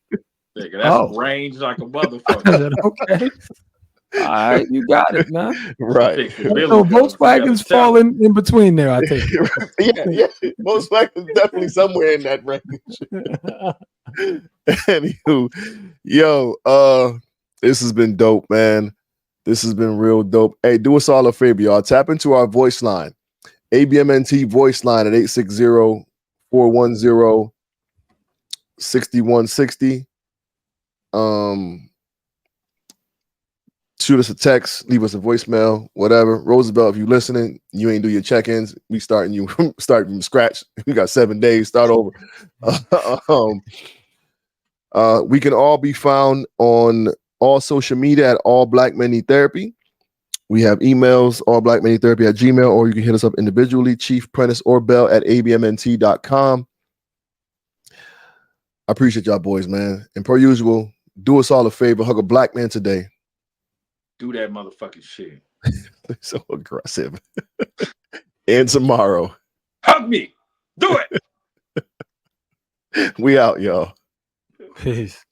that's range like a motherfucker. I said, okay. All right, you got it, man. Right. So Volkswagens fall in between there, I think. Yeah. Volkswagen's definitely somewhere in that range. Anywho, yo, this has been dope, man. This has been real dope. Hey, do us all a favor, y'all. Tap into our voice line, ABMNT voice line at 860-410-6160. Shoot us a text, leave us a voicemail, whatever. Roosevelt, if you listening, you ain't do your check-ins. We starting you starting from scratch. We got 7 days. Start over. We can all be found on all social media at All Black Men Need Therapy. We have emails, allblackmanytherapy@gmail, or you can hit us up individually, Chief, Prentice, or Bell at abmnt.com. I appreciate y'all boys, man. And per usual, do us all a favor, hug a black man today. Do that motherfucking shit. So aggressive. And tomorrow. Hug me. Do it. We out, y'all. Peace.